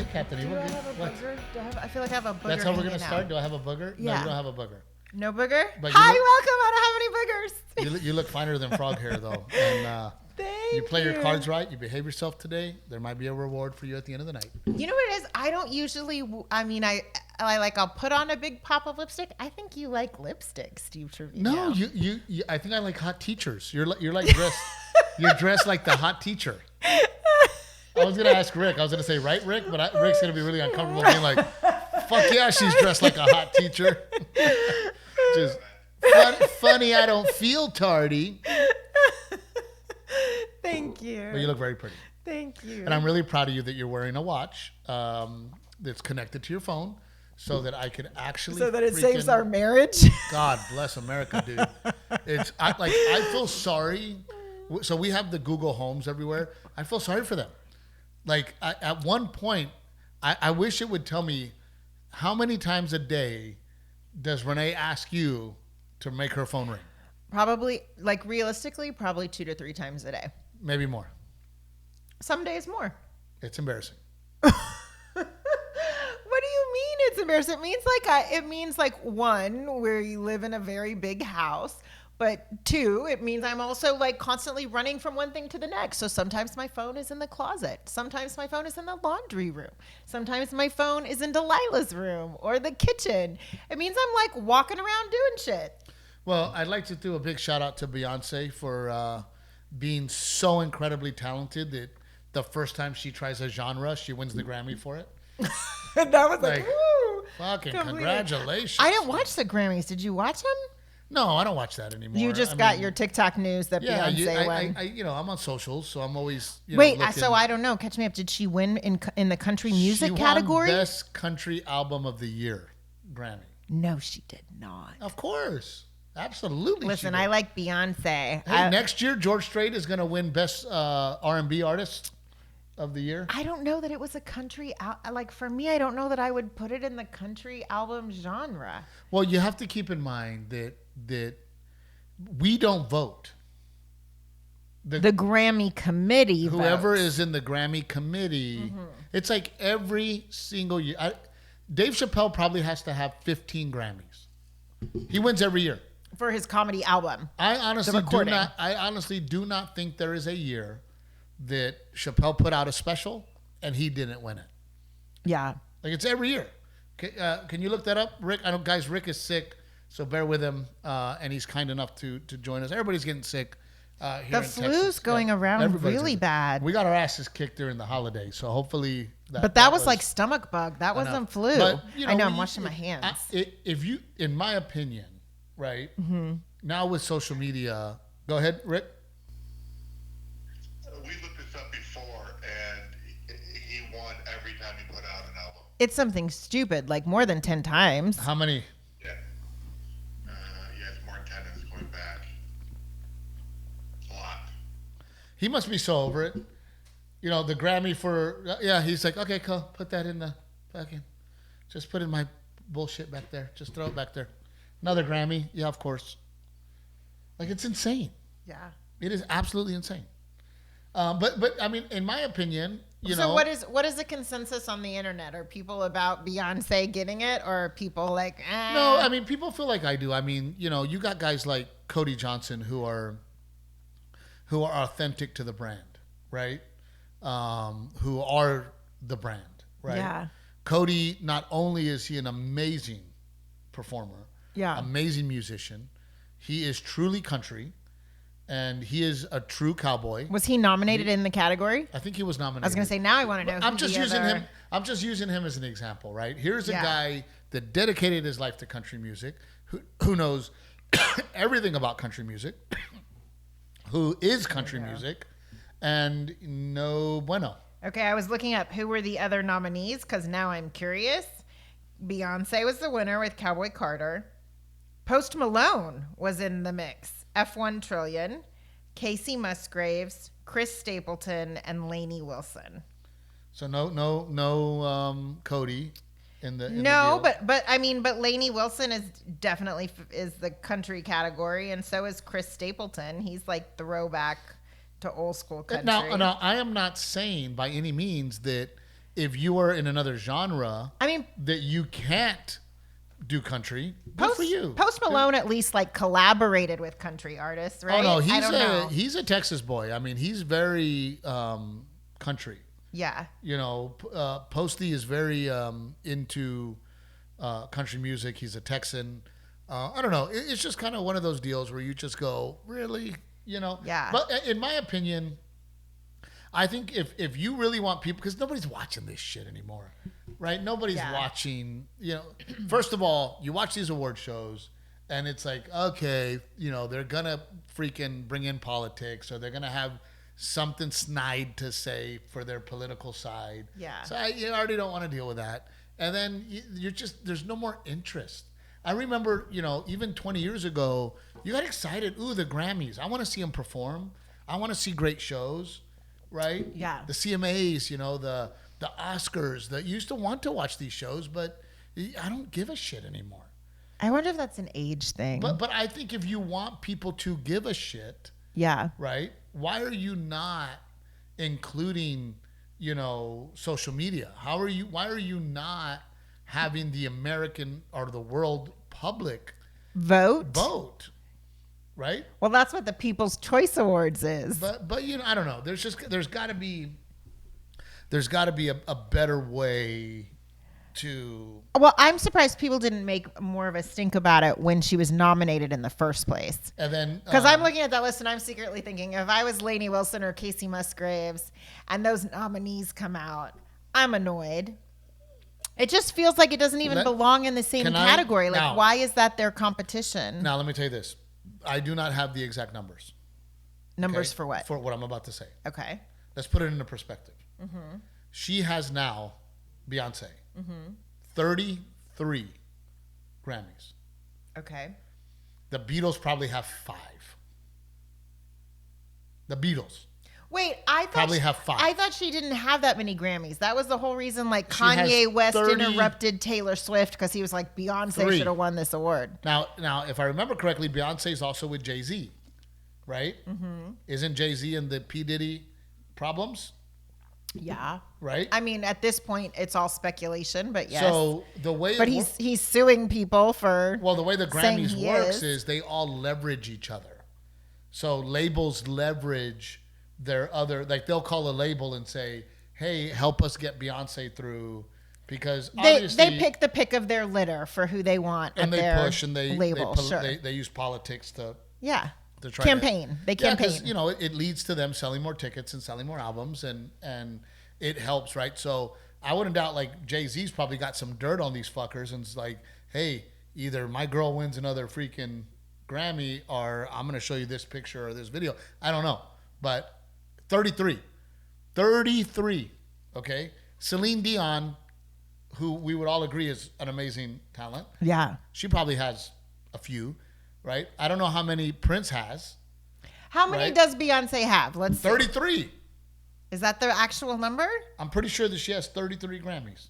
Hey, Kathleen. Do I have a booger? I feel like I have a booger. That's how we're going to start? Do I have a booger? Yeah. No, you don't have a booger. No booger? But Hi, welcome. I don't have any boogers. You look finer than frog hair, though. And Thank you play your cards right. You behave yourself today. There might be a reward for you at the end of the night. You know what it is? I don't usually. I'll put on a big pop of lipstick. I think you like lipstick, Steve Trevino. No, you I think I like hot teachers. You're like dressed. You're dressed like the hot teacher. I was gonna ask Rick. I was gonna say, right, Rick? But Rick's gonna be really uncomfortable being like, "Fuck yeah, she's dressed like a hot teacher." Just funny. I don't feel tardy. Thank you. But you look very pretty. Thank you. And I'm really proud of you that you're wearing a watch that's connected to your phone, so that I could actually. So that it saves our marriage. God bless America, dude. I feel sorry. So we have the Google Homes everywhere. I feel sorry for them. Like at one point, I wish it would tell me how many times a day does Renae ask you to make her phone ring? Probably, like realistically, probably 2 to 3 times a day. Maybe more. Some days more. It's embarrassing. What do you mean it's embarrassing? It means like 1, where you live in a very big house. But 2, it means I'm also like constantly running from one thing to the next. So sometimes my phone is in the closet. Sometimes my phone is in the laundry room. Sometimes my phone is in Delilah's room or the kitchen. It means I'm like walking around doing shit. Well, I'd like to do a big shout out to Beyonce for being so incredibly talented that the first time she tries a genre, she wins the Grammy for it. That was like woo! Fucking congratulations. I didn't watch the Grammys. Did you watch them? No, I don't watch that anymore. You just got your TikTok news that Beyonce won. I'm on socials, so I'm always so I don't know. Catch me up. Did she win in the country music category? She won Best Country Album of the Year, Grammy. No, she did not. Of course. Absolutely. Listen, I like Beyonce. Hey, next year, George Strait is going to win Best R&B Artist of the Year. I don't know that it was a country. Like for me, I don't know that I would put it in the country album genre. Well, you have to keep in mind that we don't vote. The Grammy committee whoever votes. Is in the Grammy committee, it's like every single year. Dave Chappelle probably has to have 15 Grammys. He wins every year. For his comedy album. I honestly do not think there is a year that Chappelle put out a special and he didn't win it. Yeah. Like it's every year. Can you look that up, Rick? I know, guys, Rick is sick, so bear with him. And he's kind enough to join us. Everybody's getting sick here in Texas. The flu's going around really bad. We got our asses kicked during the holiday, so hopefully that was like stomach bug. That wasn't flu. But, I know, I'm washing my hands. If you, in my opinion, right, now with social media, go ahead, Rick. We looked this up before, and he won every time he put out an album. It's something stupid, like more than 10 times. How many? Yeah. It's more than 10 is going back. A lot. He must be so over it. You know, the Grammy for, he's like, okay, cool, put that in the fucking, just put in my bullshit back there. Just throw it back there. Another Grammy. Yeah, of course. Like, it's insane. Yeah. It is absolutely insane. But I mean, in my opinion, you know. So what is the consensus on the internet? Are people about Beyonce getting it, or are people like, No, I mean, people feel like I do. I mean, you know, you got guys like Cody Johnson who are authentic to the brand, right? Who are the brand, right? Yeah. Cody, not only is he an amazing performer, amazing musician, he is truly country, and he is a true cowboy. Was he nominated in the category? I think he was nominated. I was going to say, now I want to know. I'm just using him as an example, right? Here's a guy that dedicated his life to country music, who knows everything about country music, who is country music, and no bueno. Okay, I was looking up who were the other nominees because now I'm curious. Beyonce was the winner with Cowboy Carter. Post Malone was in the mix. F1 Trillion, Casey Musgraves, Chris Stapleton, and Lainey Wilson. So no Cody in the no, deal. but Lainey Wilson is definitely is the country category, and so is Chris Stapleton. He's like throwback to old school country. Now I am not saying by any means that if you are in another genre, I mean, that you can't do country, good for you. Post Malone at least like collaborated with country artists, right? Oh no, I don't know. he's a Texas boy. I mean, he's very country. Yeah. You know, Posty is very into country music. He's a Texan. I don't know. It's just kind of one of those deals where you just go, really, you know. Yeah. But in my opinion, I think if you really want people, because nobody's watching this shit anymore, right? Nobody's watching, you know. First of all, you watch these award shows, and it's like, okay, you know, they're going to freaking bring in politics, or they're going to have something snide to say for their political side. Yeah. So you already don't want to deal with that. And then you're just, there's no more interest. I remember, you know, even 20 years ago, you got excited. Ooh, the Grammys. I want to see them perform. I want to see great shows. Right? Yeah. The CMAs, you know, the Oscars. That you used to want to watch these shows, but I don't give a shit anymore. I wonder if that's an age thing. But I think if you want people to give a shit, yeah. right? Why are you not including, you know, social media? Why are you not having the American or the world public vote? Right? Well, that's what the People's Choice Awards is. But you know, I don't know. There's got to be a better way to. Well, I'm surprised people didn't make more of a stink about it when she was nominated in the first place. And then because I'm looking at that list and I'm secretly thinking, if I was Lainey Wilson or Casey Musgraves and those nominees come out, I'm annoyed. It just feels like it doesn't even belong in the same category. Why is that their competition? Now, let me tell you this. I do not have the exact numbers. Numbers for what? For what I'm about to say. Okay. Let's put it into perspective. Mm-hmm. She has now, Beyonce, 33 Grammys. Okay. The Beatles probably have 5. The Beatles. Wait, I thought probably have 5. I thought she didn't have that many Grammys. That was the whole reason, like Kanye West interrupted Taylor Swift because he was like, Beyonce should have won this award. Now, if I remember correctly, Beyonce's also with Jay-Z, right? Mm-hmm. Isn't Jay-Z in the P. Diddy problems? Yeah. Right? I mean, at this point, it's all speculation, but yes. So the way, but he's suing people for. Well, the way the Grammys works is they all leverage each other. So labels leverage their other, like they'll call a label and say, hey, help us get Beyonce through, because obviously they pick the pick of their litter for who they want, and they push and they label. They use politics to try campaign. They campaign. Because you know it leads to them selling more tickets and selling more albums, and it helps, right? So I wouldn't doubt like Jay-Z's probably got some dirt on these fuckers and it's like, hey, either my girl wins another freaking Grammy or I'm gonna show you this picture or this video. I don't know, but 33, okay? Celine Dion, who we would all agree is an amazing talent. Yeah. She probably has a few, right? I don't know how many Prince has. How many does Beyonce have? Let's see. 33. Is that the actual number? I'm pretty sure that she has 33 Grammys.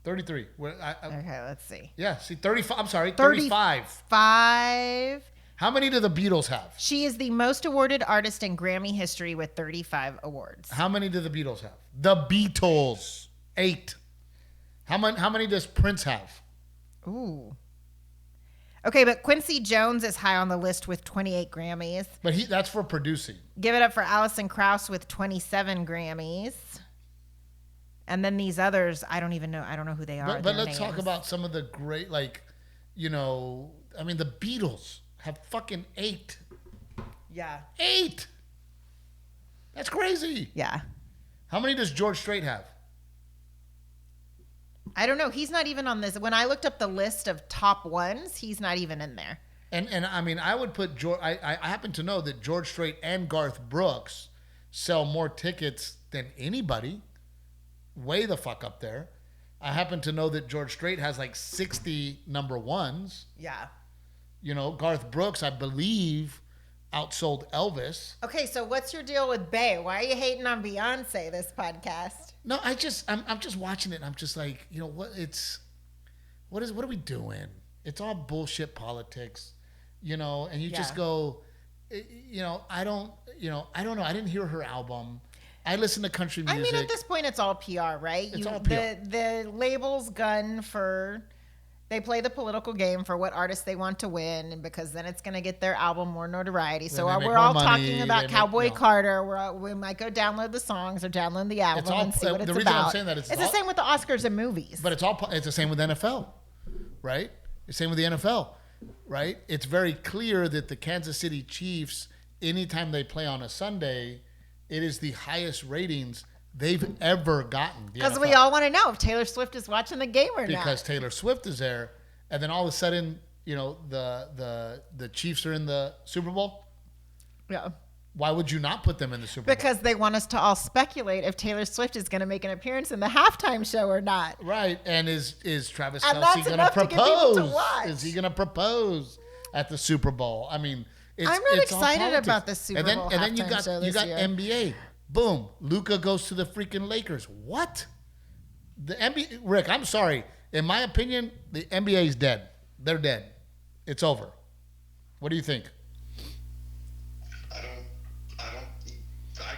33. Okay, let's see. Yeah, see, 35. I'm sorry, 35. 5. How many do the Beatles have? She is the most awarded artist in Grammy history with 35 awards. How many do the Beatles have? The Beatles. 8. How many does Prince have? Ooh. Okay, but Quincy Jones is high on the list with 28 Grammys. But that's for producing. Give it up for Alison Krauss with 27 Grammys. And then these others, I don't even know. I don't know who they are. But let's talk about some of the great, the Beatles have fucking 8. Yeah. 8. That's crazy. Yeah. How many does George Strait have? I don't know. He's not even on this. When I looked up the list of top ones, he's not even in there. And I mean, I would put George. I happen to know that George Strait and Garth Brooks sell more tickets than anybody. Way the fuck up there. I happen to know that George Strait has like 60 number ones. Yeah. You know, Garth Brooks, I believe, outsold Elvis. Okay, so what's your deal with Bey? Why are you hating on Beyonce this podcast? No, I'm just watching it and I'm just like, you know, what are we doing? It's all bullshit politics, you know, and you just go, I don't know. I didn't hear her album. I listen to country music. I mean, at this point, it's all PR, right? It's all PR. The label's gun for, they play the political game for what artists they want to win, and because then it's going to get their album more notoriety. So we're all talking about Cowboy Carter. We might go download the songs or download the album and see what it's about. The reason I'm saying that is it's the same with the Oscars and movies. But it's the same with NFL, right? The same with the NFL, right? It's very clear that the Kansas City Chiefs, anytime they play on a Sunday, it is the highest ratings they've ever gotten. Because we all want to know if Taylor Swift is watching the game or not. Because Taylor Swift is there, and then all of a sudden, the Chiefs are in the Super Bowl. Yeah. Why would you not put them in the Super Bowl? Because they want us to all speculate if Taylor Swift is going to make an appearance in the halftime show or not. Right. And is Travis Kelce going to propose? Is he going to propose at the Super Bowl? I mean, I'm not excited about the Super Bowl. And then you got NBA. Boom. Luka goes to the freaking Lakers. What? The NBA, Rick, I'm sorry. In my opinion, the NBA is dead. They're dead. It's over. What do you think? I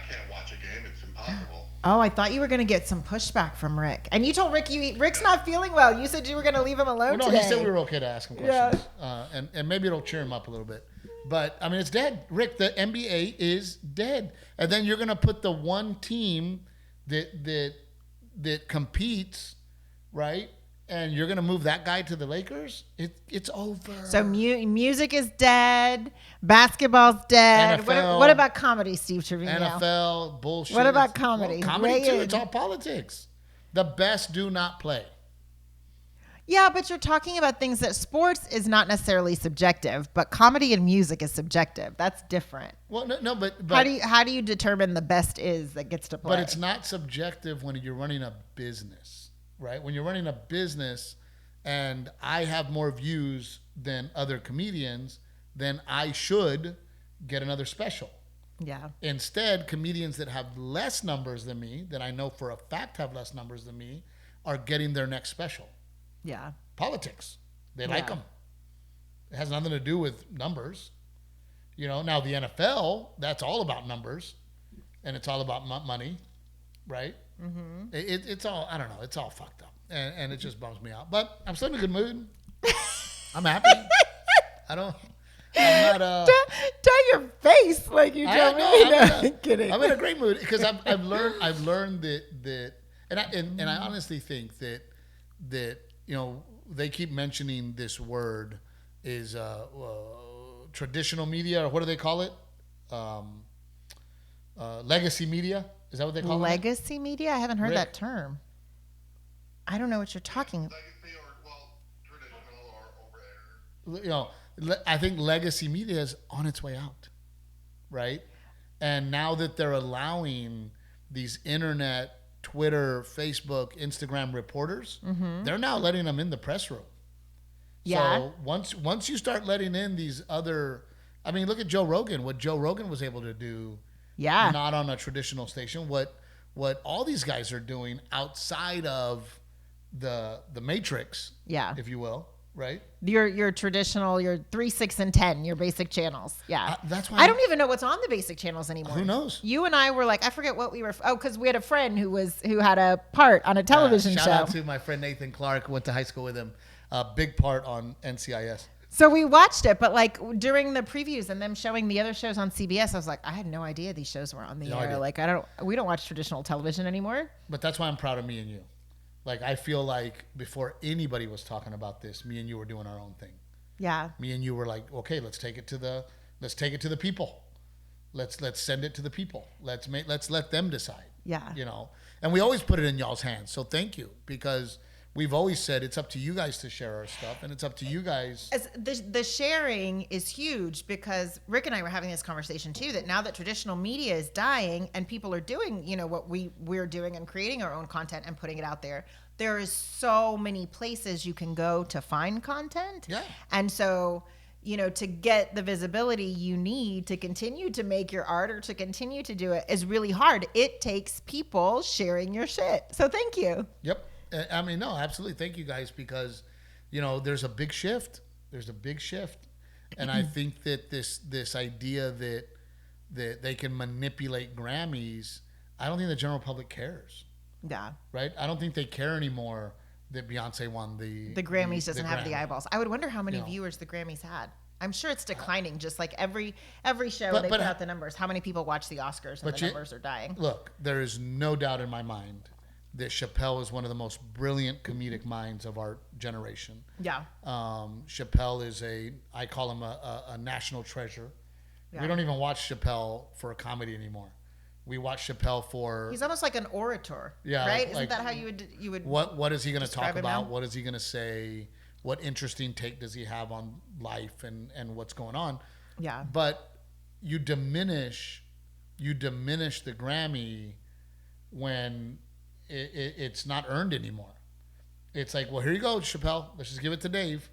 can't watch a game. It's impossible. Oh, I thought you were going to get some pushback from Rick. And you told Rick Rick's not feeling well. You said you were going to leave him alone today. He said we were okay to ask him questions. Yeah. And maybe it'll cheer him up a little bit. But, I mean, it's dead. Rick, the NBA is dead. And then you're going to put the one team that competes, right? And you're going to move that guy to the Lakers? It's over. So music is dead. Basketball's dead. What about comedy, Steve Trevino? NFL, bullshit. What about comedy? Well, comedy, too. It's all politics. The best do not play. Yeah, but you're talking about things that sports is not necessarily subjective, but comedy and music is subjective. That's different. Well, no, but how do you determine the best is that gets to play? But it's not subjective when you're running a business, right? When you're running a business and I have more views than other comedians, then I should get another special. Yeah. Instead, comedians that have less numbers than me, that I know for a fact have less numbers than me, are getting their next special. Yeah. Politics. They like them. It has nothing to do with numbers. Now the NFL, that's all about numbers. And it's all about money, right? Mm-hmm. It's all, I don't know, it's all fucked up. And it just bums me out. But I'm still in a good mood. I'm happy. I'm not... Tell your face like you told me. I'm kidding. I'm in a great mood because I've learned that and I honestly think that they keep mentioning this word is traditional media, or what do they call it? Legacy media. Is that what they call it? Legacy media? I haven't heard that term. I don't know what you're talking about. Legacy or traditional or over there. I think legacy media is on its way out, right? And now that they're allowing these internet, Twitter, Facebook, Instagram reporters, they're now letting them in the press room. Yeah. So once you start letting in these other, I mean, look at Joe Rogan. What Joe Rogan was able to do, not on a traditional station. What all these guys are doing outside of the matrix, if you will, right? Your traditional, your 3, 6, and 10, your basic channels. Yeah. That's why I don't even know what's on the basic channels anymore. Who knows? You and I were like, I forget what we were. Oh, because we had a friend who had a part on a television show. Shout out to my friend Nathan Clark. Went to high school with him. A big part on NCIS. So we watched it, but like during the previews and them showing the other shows on CBS, I was like, I had no idea these shows were on the air. Like we don't watch traditional television anymore. But that's why I'm proud of me and you. Like, I feel like before anybody was talking about this, me and you were doing our own thing. Yeah. Me and you were like, okay, let's take it to the people. Let's send it to the people. Let's let them decide. Yeah. And we always put it in y'all's hands. So thank you, because we've always said it's up to you guys to share our stuff, and it's up to you guys. As the sharing is huge, because Rick and I were having this conversation too, that now that traditional media is dying and people are doing, what we're doing and creating our own content and putting it out there, there is so many places you can go to find content. Yeah. And so, to get the visibility you need to continue to make your art or to continue to do it is really hard. It takes people sharing your shit. So thank you. Yep. I mean, no, absolutely. Thank you guys, because, there's a big shift. There's a big shift. And I think that this idea that they can manipulate Grammys, I don't think the general public cares. Yeah. Right? I don't think they care anymore that Beyonce won the Grammys doesn't have the Grammy. eyeballs. I would wonder how many viewers the Grammys had. I'm sure it's declining, just like every show they put out the numbers. How many people watch the Oscars and the numbers are dying? Look, there is no doubt in my mind that Chappelle is one of the most brilliant comedic minds of our generation. Yeah. Chappelle is I call him a national treasure. Yeah. We don't even watch Chappelle for a comedy anymore. We watch Chappelle for... He's almost like an orator, yeah, right? Isn't that how you would What is he going to talk about? Now? What is he going to say? What interesting take does he have on life and what's going on? Yeah. But you diminish the Grammy when it's not earned anymore. It's like, well, here you go, Chappelle. Let's just give it to Dave.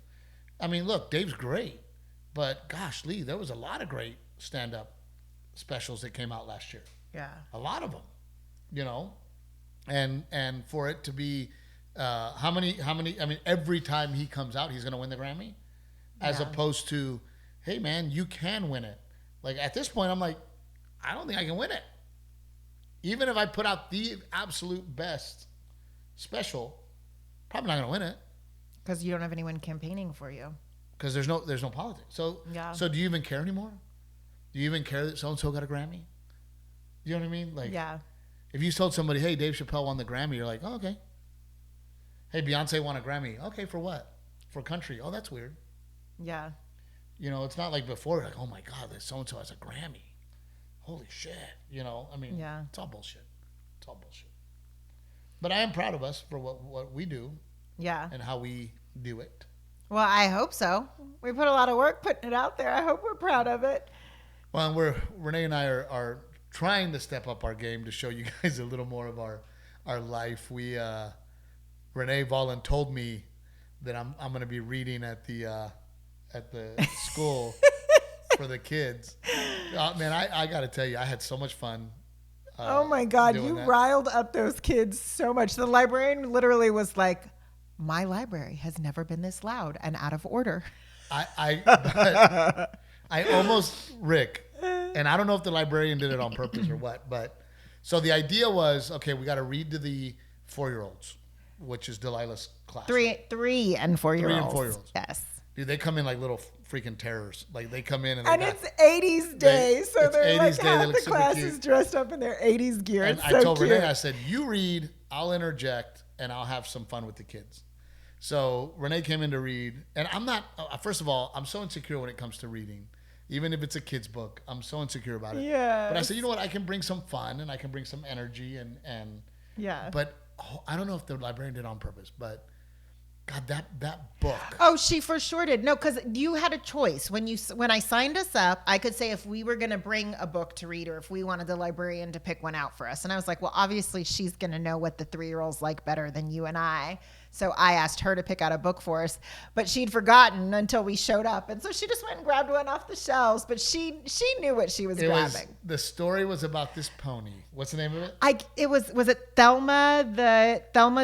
I mean, look, Dave's great. But gosh, Lee, there was a lot of great stand-up specials that came out last year. Yeah. A lot of them, and for it to be how many, I mean, every time he comes out, he's going to win the Grammy, as opposed to, hey man, you can win it. Like at this point, I'm like, I don't think I can win it. Even if I put out the absolute best special, probably not going to win it. Because you don't have anyone campaigning for you. Because there's no politics. So do you even care anymore? Do you even care that so-and-so got a Grammy? You know what I mean? Like, if you told somebody, hey, Dave Chappelle won the Grammy, you're like, oh, okay. Hey, Beyonce won a Grammy. Okay, for what? For country. Oh, that's weird. Yeah. It's not like before, like, oh my God, this so-and-so has a Grammy. Holy shit. I mean, it's all bullshit. It's all bullshit. But I am proud of us for what we do. Yeah. And how we do it. Well, I hope so. We put a lot of work putting it out there. I hope we're proud of it. Well, Renae and I are trying to step up our game to show you guys a little more of our life. We Renae Volin told me that I'm going to be reading at the school for the kids. Man, I got to tell you, I had so much fun. Oh my God, you riled up those kids so much. The librarian literally was like, "My library has never been this loud and out of order." I almost, Rick, and I don't know if the librarian did it on purpose or what, but so the idea was, okay, we got to read to the 4-year-olds, which is Delilah's class. 3 and 4-year-olds. 3 and 4-year-olds. Yes. Dude, they come in like little freaking terrors. Like they come in and it's 80s day, so they're 80s like day, half the class is dressed up in their 80s gear. And I told Renae, I said, you read, I'll interject, and I'll have some fun with the kids. So Renae came in to read, and I'm not. First of all, I'm so insecure when it comes to reading. Even if it's a kid's book, I'm so insecure about it. Yeah. But I said, you know what? I can bring some fun and I can bring some energy and yeah. But I don't know if the librarian did it on purpose, but God, that book. Oh, she for sure did. No, because you had a choice when I signed us up. I could say if we were going to bring a book to read, or if we wanted the librarian to pick one out for us. And I was like, well, obviously she's going to know what the 3-year-olds like better than you and I. So I asked her to pick out a book for us, but she'd forgotten until we showed up. And so she just went and grabbed one off the shelves, but she knew what she was grabbing. The story was about this pony. What's the name of it? Was it Thelma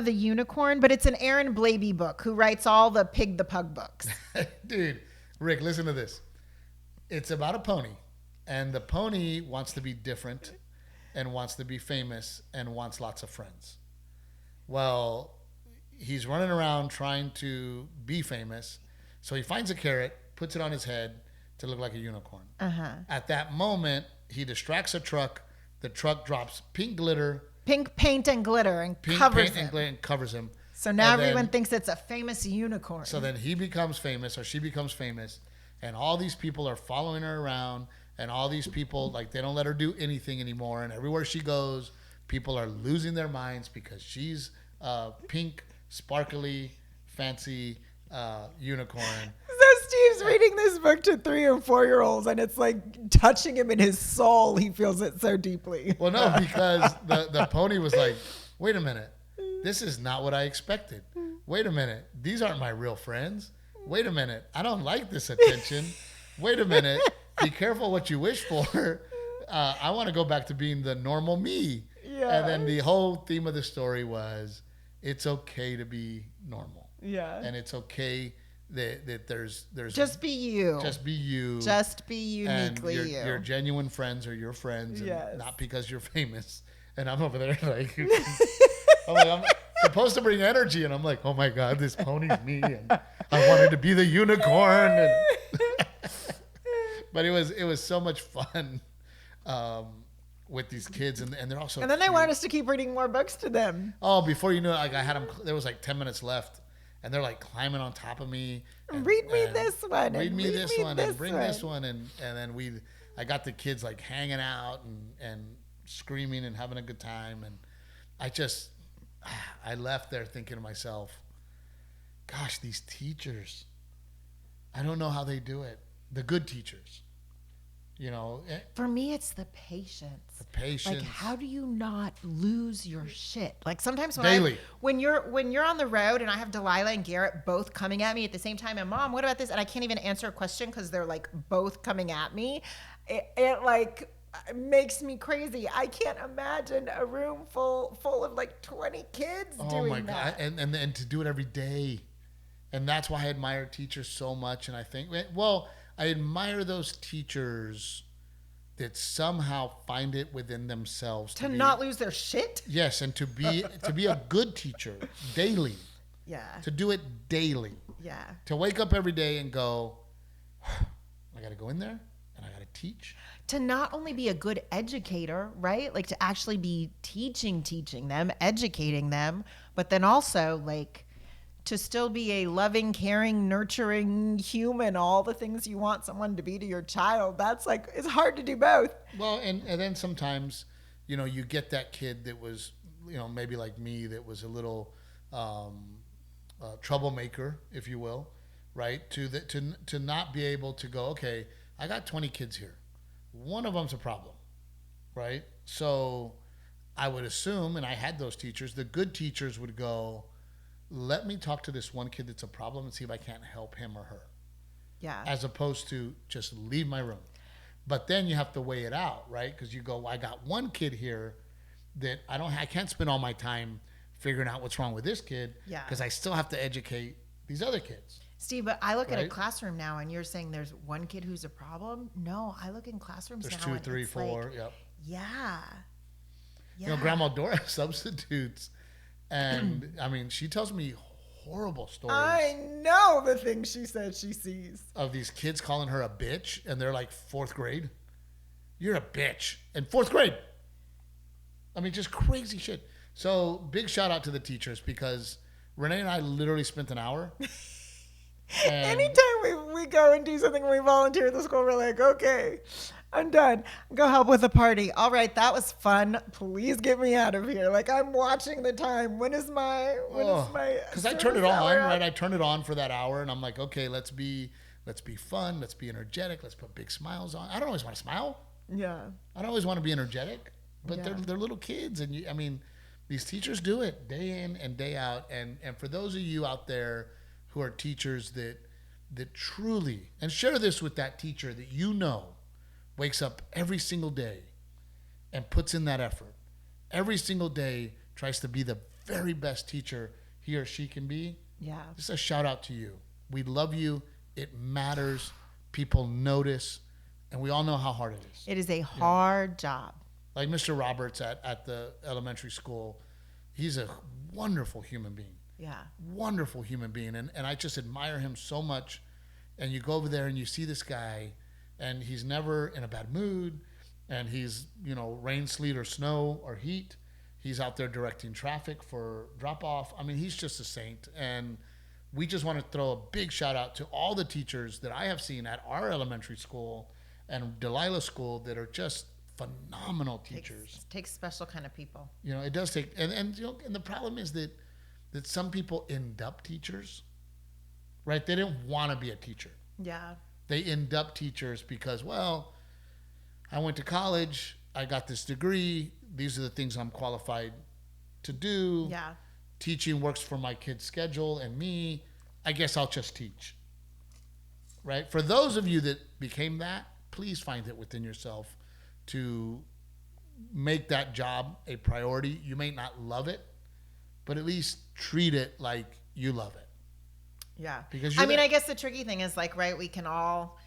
the Unicorn? But it's an Aaron Blabey book who writes all the Pig the Pug books. Dude, Rick, listen to this. It's about a pony, and the pony wants to be different and wants to be famous and wants lots of friends. Well, he's running around trying to be famous. So he finds a carrot, puts it on his head to look like a unicorn. Uh-huh. At that moment, he distracts a truck. The truck drops pink paint and glitter and covers him. So now everyone thinks it's a famous unicorn. So then he becomes famous, or she becomes famous, and all these people are following her around, and all these people, like, they don't let her do anything anymore. And everywhere she goes, people are losing their minds because she's pink, sparkly, fancy unicorn. So Steve's reading this book to 3 and 4-year-olds, and it's like touching him in his soul. He feels it so deeply. Well, no, because the pony was like, wait a minute. This is not what I expected. Wait a minute. These aren't my real friends. Wait a minute. I don't like this attention. Wait a minute. Be careful what you wish for. I want to go back to being the normal me. Yeah. And then the whole theme of the story was, it's okay to be normal. Yeah. And it's okay that there's just be you. Just be you. Just be uniquely and you. Your genuine friends are your friends, and Yes. not because you're famous. And I'm over there like, I'm supposed to bring energy, and I'm like, oh my God, this pony's me, and I wanted to be the unicorn. And but it was so much fun with these kids, and they're also. And then they cute. wanted us to keep reading more books to them. Oh, before you know it, like I had them. There was like 10 minutes left, and they're like climbing on top of me. Read me this one. Read me this one, and bring one. this one, and then I got the kids like hanging out and screaming and having a good time, and I left there thinking to myself, gosh, these teachers, I don't know how they do it. The good teachers, For me, it's the patience. the patience. Like, how do you not lose your shit? Like sometimes Daily. when you're on the road and I have Delilah and Garrett both coming at me at the same time, and Mom, what about this? And I can't even answer a question because they're like both coming at me. It like makes me crazy. I can't imagine a room full of like 20 kids doing that. Oh my God! And to do it every day, and that's why I admire teachers so much. And I think, well, I admire those teachers that somehow find it within themselves to not lose their shit. Yes, and to be a good teacher daily. Yeah. To do it daily. Yeah. To wake up every day and go, I got to go in there and I got to teach. To not only be a good educator, right? Like to actually be teaching them, educating them, but then also like to still be a loving, caring, nurturing human, all the things you want someone to be to your child. That's like, it's hard to do both. Well, and then sometimes, you get that kid that was, maybe like me, that was a little troublemaker, if you will, right? To not be able to go, okay, I got 20 kids here. One of them's a problem, right? So I would assume, and I had those teachers, the good teachers would go, let me talk to this one kid that's a problem and see if I can't help him or her. Yeah. As opposed to just leave my room. But then you have to weigh it out, right? Because you go, well, I got one kid here that I can't spend all my time figuring out what's wrong with this kid. Yeah. Because I still have to educate these other kids. Steve, but I look at a Right? classroom now and you're saying there's one kid who's a problem. No, I look in classrooms There's now 2, 3, it's 4. like, Yep. yeah. Yeah. Grandma Dora substitutes. And I mean, she tells me horrible stories I know the things she said she sees. of these kids calling her a bitch, and they're like 4th grade. You're a bitch in 4th grade. I mean, just crazy shit. So big shout out to the teachers, because Renae and I literally spent an hour. And Anytime we go and do something, we volunteer at the school, we're like, okay, I'm done. Go help with the party. All right, that was fun. Please get me out of here. Like, I'm watching the time. When is my because I turn it on, right? I turn it on for that hour, and I'm like, okay, let's be fun, let's be energetic, let's put big smiles on. I don't always want to smile. Yeah. I don't always want to be energetic, but Yeah. they're little kids, and these teachers do it day in and day out. And for those of you out there who are teachers that truly, and share this with that teacher that wakes up every single day and puts in that effort. Every single day tries to be the very best teacher he or she can be. Yeah. Just a shout out to you. We love you. It matters. People notice. And we all know how hard it is. It is a hard job. Like Mr. Roberts at the elementary school, he's a wonderful human being. Yeah. Wonderful human being. And I just admire him so much. And you go over there and you see this guy, and he's never in a bad mood. And he's, rain, sleet, or snow, or heat. He's out there directing traffic for drop off. I mean, he's just a saint. And we just want to throw a big shout out to all the teachers that I have seen at our elementary school and Delilah School that are just phenomenal teachers. Takes special kind of people. It does take, and the problem is that some people end up teachers, right? They didn't want to be a teacher. Yeah. They end up teachers because, well, I went to college, I got this degree, these are the things I'm qualified to do. Yeah. Teaching works for my kid's schedule and me. I guess I'll just teach. Right? For those of you that became that, please find it within yourself to make that job a priority. You may not love it, but at least treat it like you love it. Yeah. Because I mean, I guess the tricky thing is like, right, we can all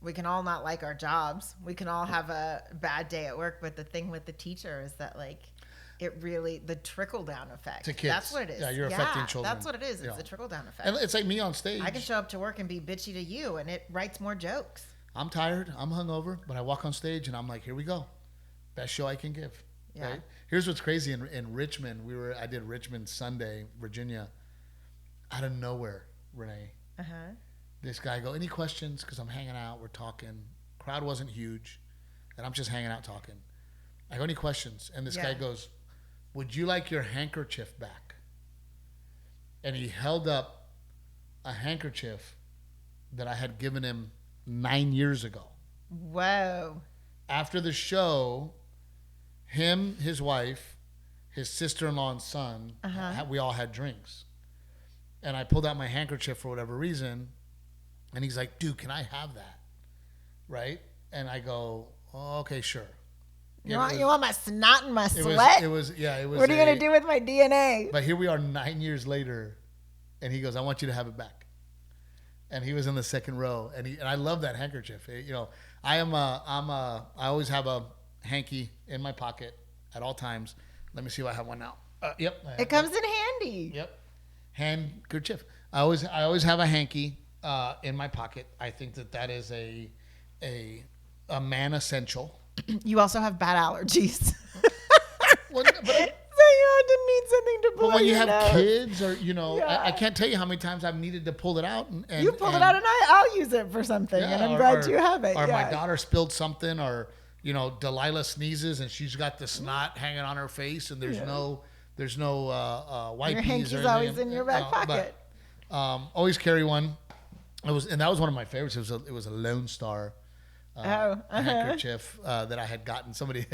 not like our jobs. We can all have a bad day at work, but the thing with the teacher is that like it really the trickle down effect. To kids. That's what it is. Yeah, you're affecting children. That's what it is. It's the trickle down effect. And it's like me on stage. I can show up to work and be bitchy to you, and it writes more jokes. I'm tired. I'm hungover, but I walk on stage and I'm like, here we go, best show I can give. Yeah. Right? Here's what's crazy in Richmond. I did Richmond Sunday, Virginia, out of nowhere. Renae, this guy go, any questions? Because I'm hanging out, we're talking. Crowd wasn't huge, and I'm just hanging out talking. I go, any questions? And this guy goes, would you like your handkerchief back? And he held up a handkerchief that I had given him 9 years ago. Whoa. After the show, him, his wife, his sister-in-law and son, we all had drinks. And I pulled out my handkerchief for whatever reason. And he's like, dude, can I have that? Right? And I go, oh, okay, sure. You want my snot and my sweat? It was. What are you going to do with my DNA? But here we are 9 years later. And he goes, I want you to have it back. And he was in the second row. And I love that handkerchief. I always have a hanky in my pocket at all times. Let me see if I have one now. Yep. It comes in handy. Yep. Handkerchief. I always have a hanky in my pocket. I think that is a man essential. You also have bad allergies. Well, so you had to need something to pull. But when you have nose. kids, or I can't tell you how many times I've needed to pull it out. And you pulled it out, and I'll use it for something, and I'm glad you have it. Or my daughter spilled something, or Delilah sneezes and she's got the snot hanging on her face, and there's no wipes. Your hanky's always in your back pocket. But, always carry one. That was one of my favorites. It was a Lone Star handkerchief that I had gotten. Somebody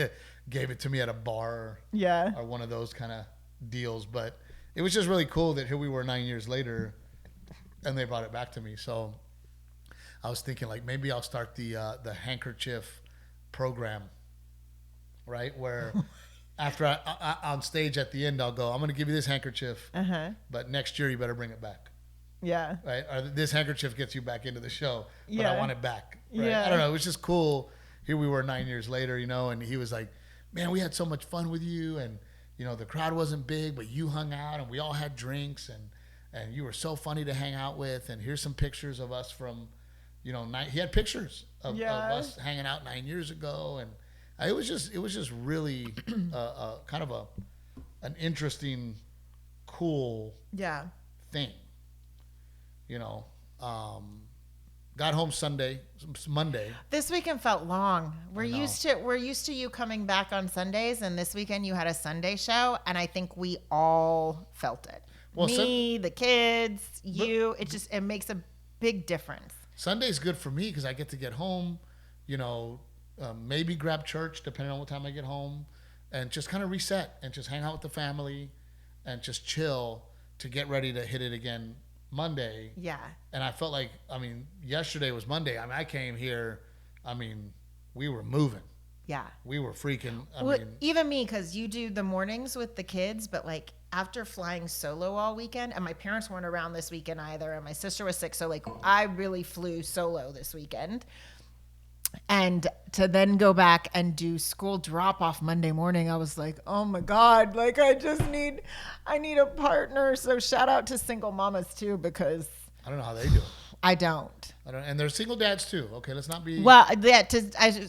gave it to me at a bar, or one of those kind of deals. But it was just really cool that here we were 9 years later, and they brought it back to me. So I was thinking, like, maybe I'll start the handkerchief program, right? Where after I on stage at the end, I'll go, I'm going to give you this handkerchief, but next year you better bring it back. Yeah. Right? Or this handkerchief gets you back into the show, but Yeah. I want it back. Right? Yeah. I don't know. It was just cool. Here we were 9 years later, and he was like, man, we had so much fun with you. And, the crowd wasn't big, but you hung out and we all had drinks and you were so funny to hang out with. And here's some pictures of us from, he had pictures of us hanging out 9 years ago. And it was just really kind of an interesting, cool thing. Got home Monday. This weekend felt long. We're used to you coming back on Sundays, and this weekend you had a Sunday show, and I think we all felt it. Well, me, the kids, you. It makes a big difference. Sunday's good for me because I get to get home, maybe grab church depending on what time I get home, and just kind of reset and just hang out with the family and just chill to get ready to hit it again Monday. Yeah. And I felt like, yesterday was Monday. I came here, we were moving. Yeah. We were freaking. Even me, because you do the mornings with the kids, but like after flying solo all weekend, and my parents weren't around this weekend either, and my sister was sick, so like I really flew solo this weekend. And to then go back and do school drop off Monday morning, I was like, oh my God, like I need a partner. So shout out to single mamas too, because I don't know how they do it. I don't. And they're single dads too. Okay, let's not be. Well, yeah.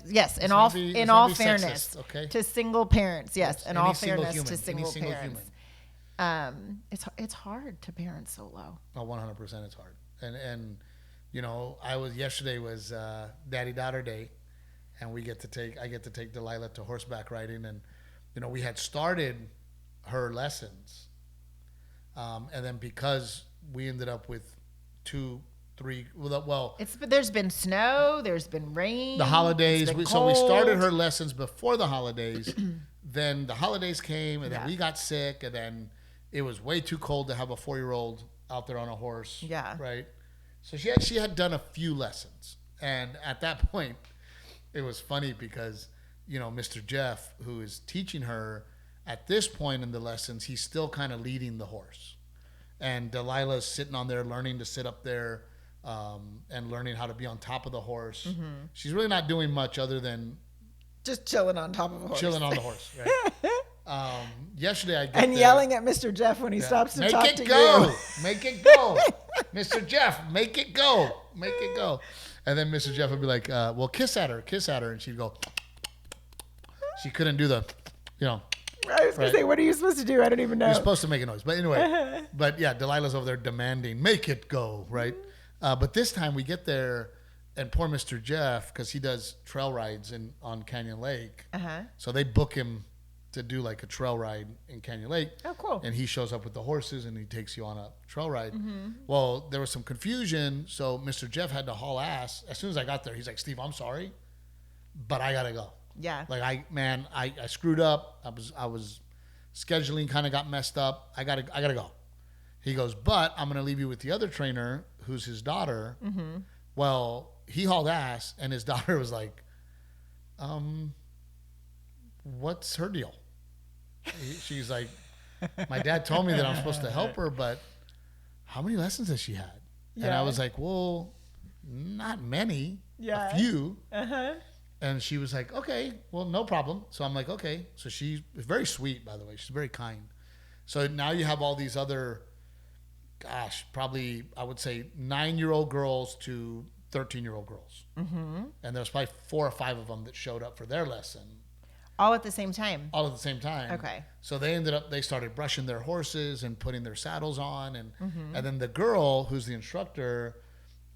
Yes. In all fairness, sexist, okay? To single parents, yes. In all fairness, human, to single parents. Human. It's hard to parent solo. Oh, 100%, it's hard. And yesterday was daddy-daughter day, and I get to take Delilah to horseback riding, and we had started her lessons, and then because we ended up with 2, 3, there's been snow, there's been rain, the holidays, so we started her lessons before the holidays. Then the holidays came, and then we got sick, and then it was way too cold to have a 4-year-old out there on a horse. Yeah. Right. So she had done a few lessons, and at that point, it was funny because Mr. Jeff, who is teaching her, at this point in the lessons, he's still kind of leading the horse, and Delilah's sitting on there learning to sit up there, and learning how to be on top of the horse. She's really not doing much other than Just chilling on top of a horse. chilling on the horse, right? Yesterday I get and there, yelling at Mr. Jeff when he stops to make talk it to go, you. make it go, Mr. Jeff, make it go, make it go. And then Mr. Jeff would be like, well, kiss at her, and she'd go. She couldn't do the, I was going to say, what are you supposed to do? I don't even know. You're supposed to make a noise. But anyway, but yeah, Delilah's over there demanding, make it go, right? But this time we get there, and poor Mr. Jeff, because he does trail rides on Canyon Lake. So they book him to do like a trail ride in Canyon Lake. Oh, cool. And he shows up with the horses, and he takes you on a trail ride. Well, there was some confusion, so Mr. Jeff had to haul ass. As soon as I got there, he's like, Steve, I'm sorry, but I got to go. Yeah. Like I screwed up. I was scheduling kind of got messed up. I gotta go. He goes, but I'm gonna leave you with the other trainer who's his daughter. Well, he hauled ass, and his daughter was like, what's her deal? She's like, my dad told me that I'm supposed to help her, but how many lessons has she had? And I was like, well, not many. A few. And she was like, okay, well, no problem. So I'm like, okay. So she's very sweet, by the way. She's very kind. So now you have all these other, probably I would say 9-year-old girls to 13-year-old girls. And there's probably 4 or 5 of them that showed up for their lesson. All at the same time? All at the same time. Okay. So they started brushing their horses and putting their saddles on. And then the girl who's the instructor,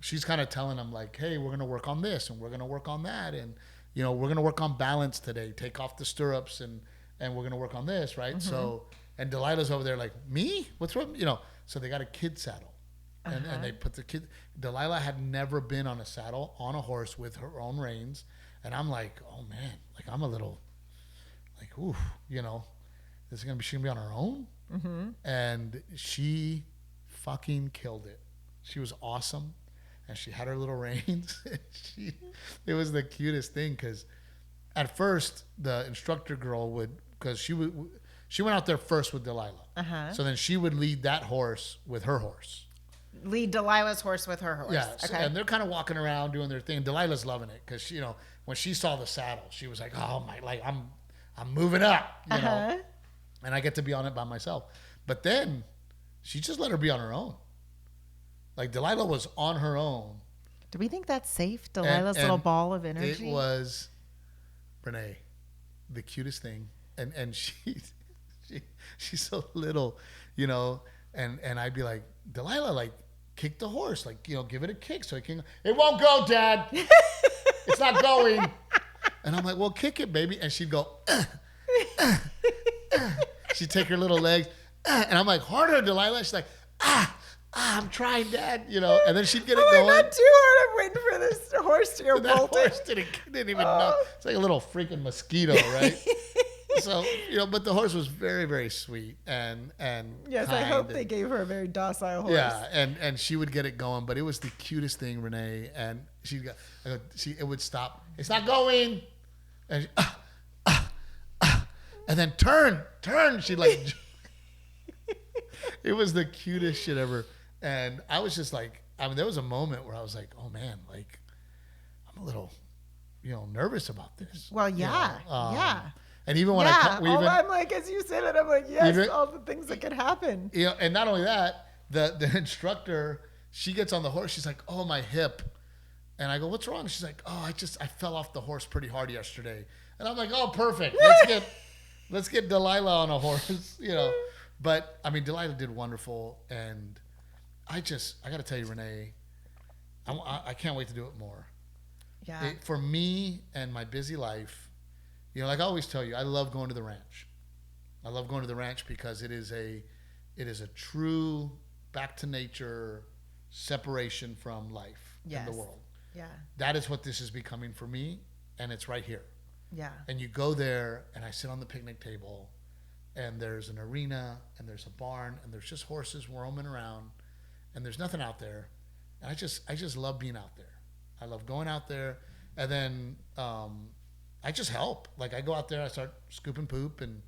she's kind of telling them like, hey, we're going to work on this and we're going to work on that. And, we're going to work on balance today. Take off the stirrups and we're going to work on this, right? So, and Delilah's over there like, me? What's wrong? So they got a kid saddle. And they put the kid. Delilah had never been on a saddle, on a horse with her own reins. And I'm like, oh man, like I'm a little like, ooh, this is going to be on her own. And she fucking killed it. She was awesome. And she had her little reins. It was the cutest thing because at first the instructor girl because she went out there first with Delilah. So then she would lead that horse with her horse. Lead Delilah's horse with her horse. Yeah. Okay. And they're kind of walking around doing their thing. Delilah's loving it because when she saw the saddle, she was like, oh my, like I'm moving up, know. And I get to be on it by myself. But then she just let her be on her own. Like Delilah was on her own. Do we think that's safe? Delilah's little ball of energy? It was, Renae, the cutest thing. And she's so little, and I'd be like, Delilah, like, kick the horse. Like, give it a kick so it can. It won't go, Dad. It's not going. And I'm like, well, kick it, baby. And she'd go, She'd take her little legs. And I'm like, harder, Delilah. She's like, I'm trying, Dad, and then she'd get it going. Not too hard. I'm waiting for this horse to go bolting. That horse didn't even know. It's like a little freaking mosquito, right? So, but the horse was very, very sweet and yes, I hope they gave her a very docile horse. Yeah, and she would get it going, but it was the cutest thing, Renae. And it would stop. It's not going. And and then turn. She'd like. It was the cutest shit ever. And I was just like, there was a moment where I was like, oh man, like, I'm a little, nervous about this. Well, yeah, yeah. And even when I'm like, as you said it, I'm like, yes, all the things that could happen. And not only that, the instructor, she gets on the horse. She's like, oh, my hip. And I go, what's wrong? She's like, oh, I fell off the horse pretty hard yesterday. And I'm like, oh, perfect. Let's get Delilah on a horse, But Delilah did wonderful, and I got to tell you, Renae, I can't wait to do it more. Yeah. For me and my busy life, like I always tell you, I love going to the ranch. I love going to the ranch because it is a true back to nature separation from life in the world. Yeah. That is what this is becoming for me, and it's right here. Yeah. And you go there, and I sit on the picnic table. And there's an arena, and there's a barn, and there's just horses roaming around, and there's nothing out there. And I just love being out there. I love going out there, and then I just help. Like I go out there, I start scooping poop and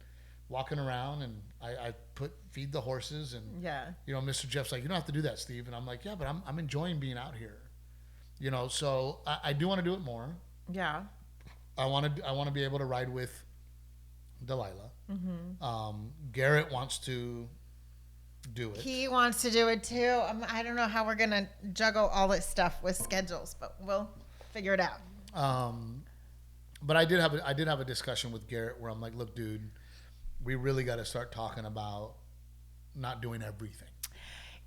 walking around, and I feed the horses, and Mr. Jeff's like, you don't have to do that, Steve, and I'm like, yeah, but I'm enjoying being out here, so I do want to do it more. Yeah. I want to be able to ride with Delilah. Garrett wants to do it. He wants to do it too. I don't know how we're gonna juggle all this stuff with schedules, but we'll figure it out. But I did have a discussion with Garrett where I'm like, look, dude, we really got to start talking about not doing everything.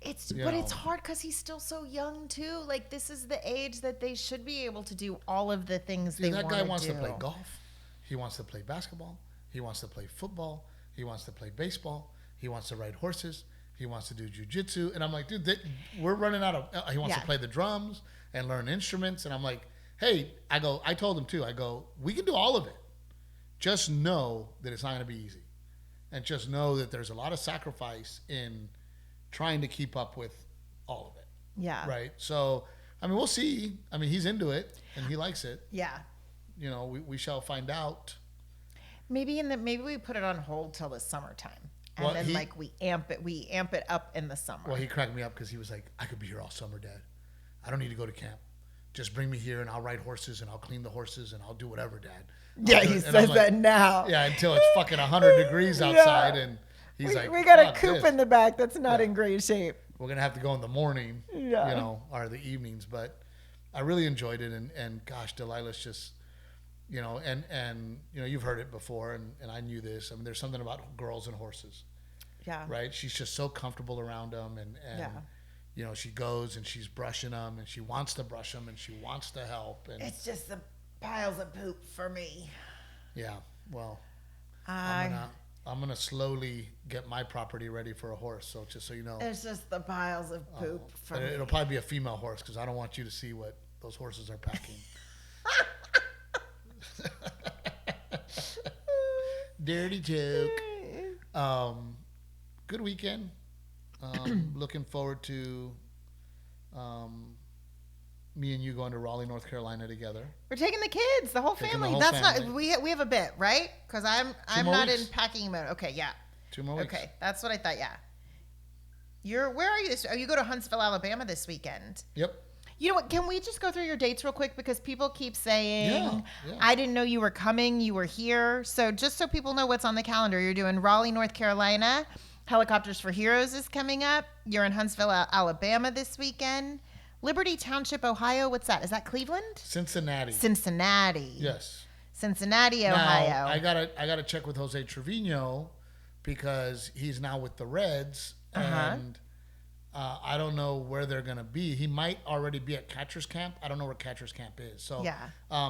But it's hard because he's still so young too. Like, this is the age that they should be able to do all of the things they want to do. That guy wants to play golf. He wants to play basketball. He wants to play football. He wants to play baseball. He wants to ride horses. He wants to do jujitsu. And I'm like, dude, we're running out of... he wants to play the drums and learn instruments. And I'm like, hey, I told him too, we can do all of it. Just know that it's not going to be easy. And just know that there's a lot of sacrifice in trying to keep up with all of it. Yeah. Right? So, we'll see. He's into it and he likes it. Yeah. We shall find out. Maybe we put it on hold till the summertime. And we amp it up in the summer. Well, he cracked me up because he was like, I could be here all summer, Dad. I don't need to go to camp. Just bring me here and I'll ride horses and I'll clean the horses and I'll do whatever, Dad. He says that now. Yeah, until it's fucking 100 degrees outside and he's like, we got a coop in the back that's not in great shape. We're going to have to go in the morning, or the evenings. But I really enjoyed it. And gosh, Delilah's just, and you've heard it before and I knew this. There's something about girls and horses. Yeah. Right? She's just so comfortable around them and she goes and she's brushing them and she wants to brush them and she wants to help. And it's just the piles of poop for me. Yeah. Well, I'm gonna slowly get my property ready for a horse. So just so you know, it's just the piles of poop for me. It'll probably be a female horse because I don't want you to see what those horses are packing. Dirty joke. Good weekend. Looking forward to me and you going to Raleigh, North Carolina together. We're taking the kids, the whole family. Not we have a bit, right? Because I'm not in packing mode. Okay, yeah. 2 more weeks. Okay, that's what I thought. Yeah. Where are you? You go to Huntsville, Alabama this weekend. Yep. You know what? Can we just go through your dates real quick because people keep saying, I didn't know you were coming. You were here. So just so people know what's on the calendar, you're doing Raleigh, North Carolina. Helicopters for Heroes is coming up. You're in Huntsville, Alabama this weekend. Liberty Township, Ohio. What's that? Is that Cleveland? Cincinnati. Yes. Cincinnati, Ohio. Now, I gotta check with Jose Trevino because he's now with the Reds, and I don't know where they're gonna be. He might already be at Catcher's Camp. I don't know where Catcher's Camp is. So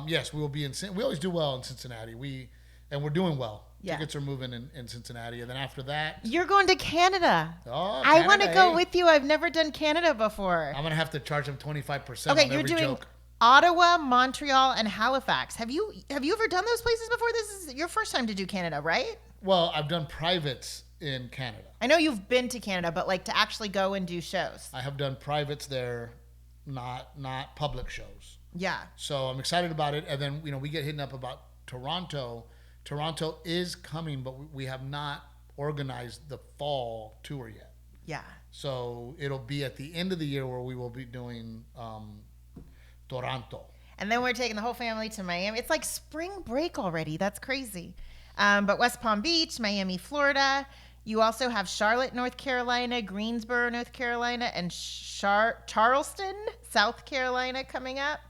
yes, we will be in. We always do well in Cincinnati. We're doing well. Yeah. Tickets are moving in Cincinnati. And then after that... You're going to Canada. Oh, Canada, I want to go with you. I've never done Canada before. I'm going to have to charge them 25% on every you're doing joke. Ottawa, Montreal, and Halifax. Have you ever done those places before? This is your first time to do Canada, right? Well, I've done privates in Canada. I know you've been to Canada, but like to actually go and do shows. I have done privates there, not public shows. Yeah. So I'm excited about it. And then, we get hit up about Toronto. Toronto is coming, but we have not organized the fall tour yet. Yeah. So it'll be at the end of the year where we will be doing Toronto. And then we're taking the whole family to Miami. It's like spring break already. That's crazy. But West Palm Beach, Miami, Florida. You also have Charlotte, North Carolina, Greensboro, North Carolina, and Charleston, South Carolina coming up.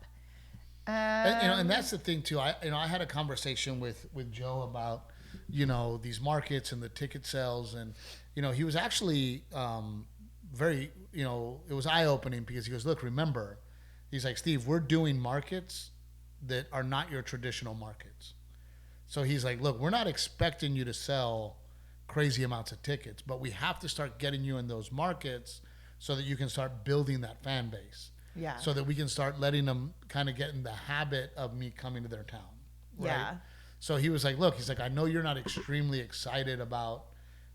And that's the thing too. I had a conversation with Joe about these markets and the ticket sales, and he was actually very it was eye opening because he goes, look, remember, he's like, Steve, we're doing markets that are not your traditional markets. So he's like, look, we're not expecting you to sell crazy amounts of tickets, but we have to start getting you in those markets so that you can start building that fan base. Yeah. So that we can start letting them kind of get in the habit of me coming to their town. Right? Yeah. So he was like, look, he's like, I know you're not extremely excited about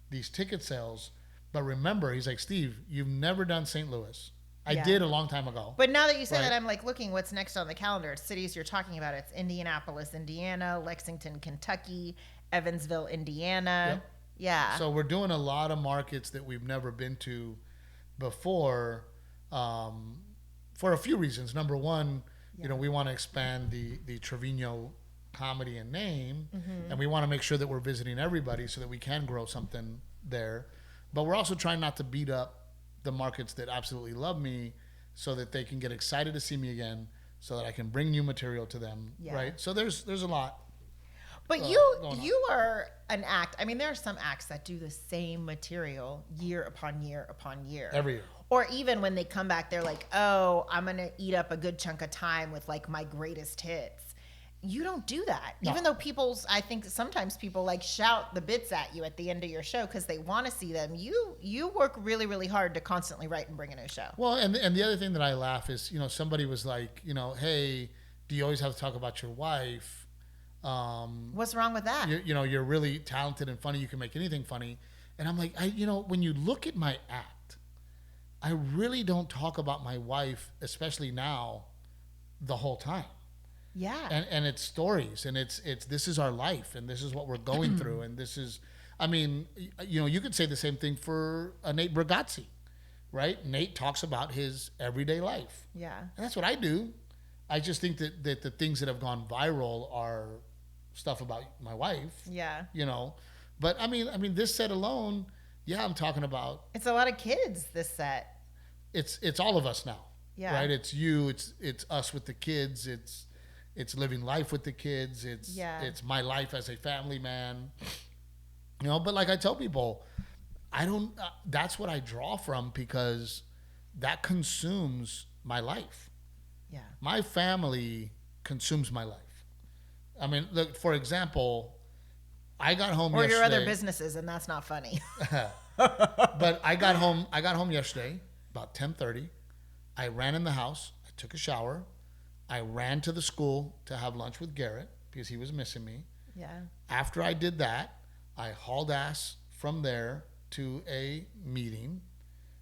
these ticket sales, but remember, he's like, Steve, you've never done St. Louis. I did a long time ago. But now that you say that, I'm like looking what's next on the calendar. It's cities you're talking about. It's Indianapolis, Indiana, Lexington, Kentucky, Evansville, Indiana. Yeah. So we're doing a lot of markets that we've never been to before, for a few reasons. Number one, we want to expand the Trevino comedy and name, and we want to make sure that we're visiting everybody so that we can grow something there. But we're also trying not to beat up the markets that absolutely love me, so that they can get excited to see me again, so that I can bring new material to them. Yeah. Right. So there's a lot. But you are an act. I mean, there are some acts that do the same material year upon year upon year. Every year. Or even when they come back, they're like, oh, I'm going to eat up a good chunk of time with like my greatest hits. You don't do that. No. Even though I think sometimes people like shout the bits at you at the end of your show because they want to see them. You work really, really hard to constantly write and bring a new show. Well, and the other thing that I laugh is, somebody was like, hey, do you always have to talk about your wife? What's wrong with that? You're really talented and funny. You can make anything funny. And I'm like, when you look at my act, I really don't talk about my wife, especially now, the whole time. Yeah. And it's stories, and it's this is our life, and this is what we're going through, and this is, you could say the same thing for Nate Bargatze, right? Nate talks about his everyday life. Yeah. And that's what I do. I just think that the things that have gone viral are stuff about my wife. Yeah. But I mean, this set alone, yeah, I'm talking about. It's a lot of kids, this set. It's all of us now. Yeah. Right? It's you, it's us with the kids, it's living life with the kids, it's my life as a family man. But like I tell people, I don't that's what I draw from, because that consumes my life. Yeah. My family consumes my life. I mean, look, for example, I got home yesterday. Or your other businesses, and that's not funny. But I got home yesterday about 10:30. I ran in the house. I took a shower. I ran to the school to have lunch with Garrett because he was missing me. Yeah. After I did that, I hauled ass from there to a meeting.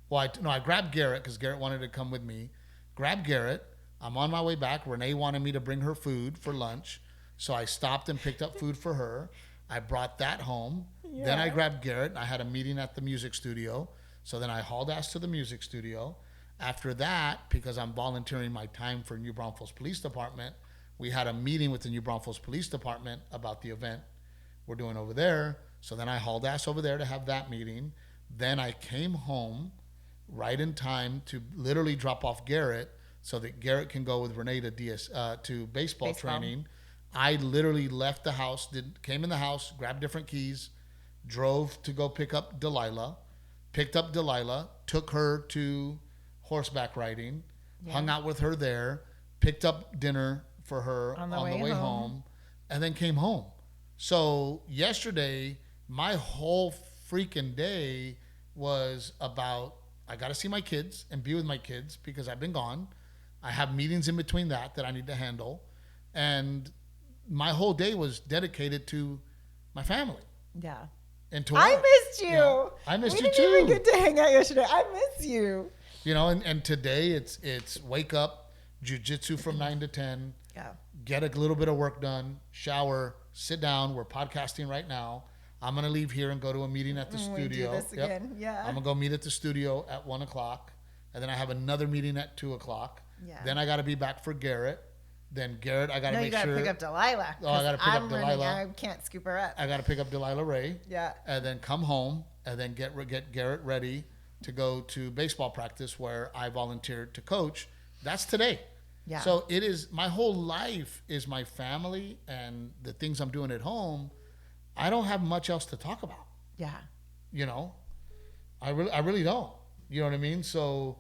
Well, I grabbed Garrett because Garrett wanted to come with me. Grabbed Garrett. I'm on my way back. Renae wanted me to bring her food for lunch, so I stopped and picked up food for her. I brought that home. Yeah. Then I grabbed Garrett. I had a meeting at the music studio. So then I hauled ass to the music studio. After that, because I'm volunteering my time for New Braunfels Police Department, we had a meeting with the New Braunfels Police Department about the event we're doing over there. So then I hauled ass over there to have that meeting. Then I came home right in time to literally drop off Garrett so that Garrett can go with Renae to baseball training. I literally left the house, came in the house, grabbed different keys, drove to go pick up Delilah, took her to horseback riding, hung out with her there, picked up dinner for her on the way home, and then came home. So yesterday, my whole freaking day was about, I got to see my kids and be with my kids because I've been gone. I have meetings in between that I need to handle. And my whole day was dedicated to my family. Yeah. And to I missed you. I missed you too. We didn't even get to hang out yesterday. I miss you. And today it's wake up, jiu-jitsu from 9 to 10. Yeah. Get a little bit of work done, shower, sit down. We're podcasting right now. I'm going to leave here and go to a meeting at the studio. We do this again. Yeah. I'm going to go meet at the studio at 1 o'clock. And then I have another meeting at 2 o'clock. Yeah. Then I got to be back for Garrett. Then Garrett, I got to make sure. No, you got to pick up Delilah. Oh, I got to pick up Delilah. I can't scoop her up. I got to pick up Delilah Ray. Yeah. And then come home and then get Garrett ready to go to baseball practice where I volunteered to coach. That's today. Yeah. So it is, my whole life is my family and the things I'm doing at home. I don't have much else to talk about. Yeah. I really don't. You know what I mean? So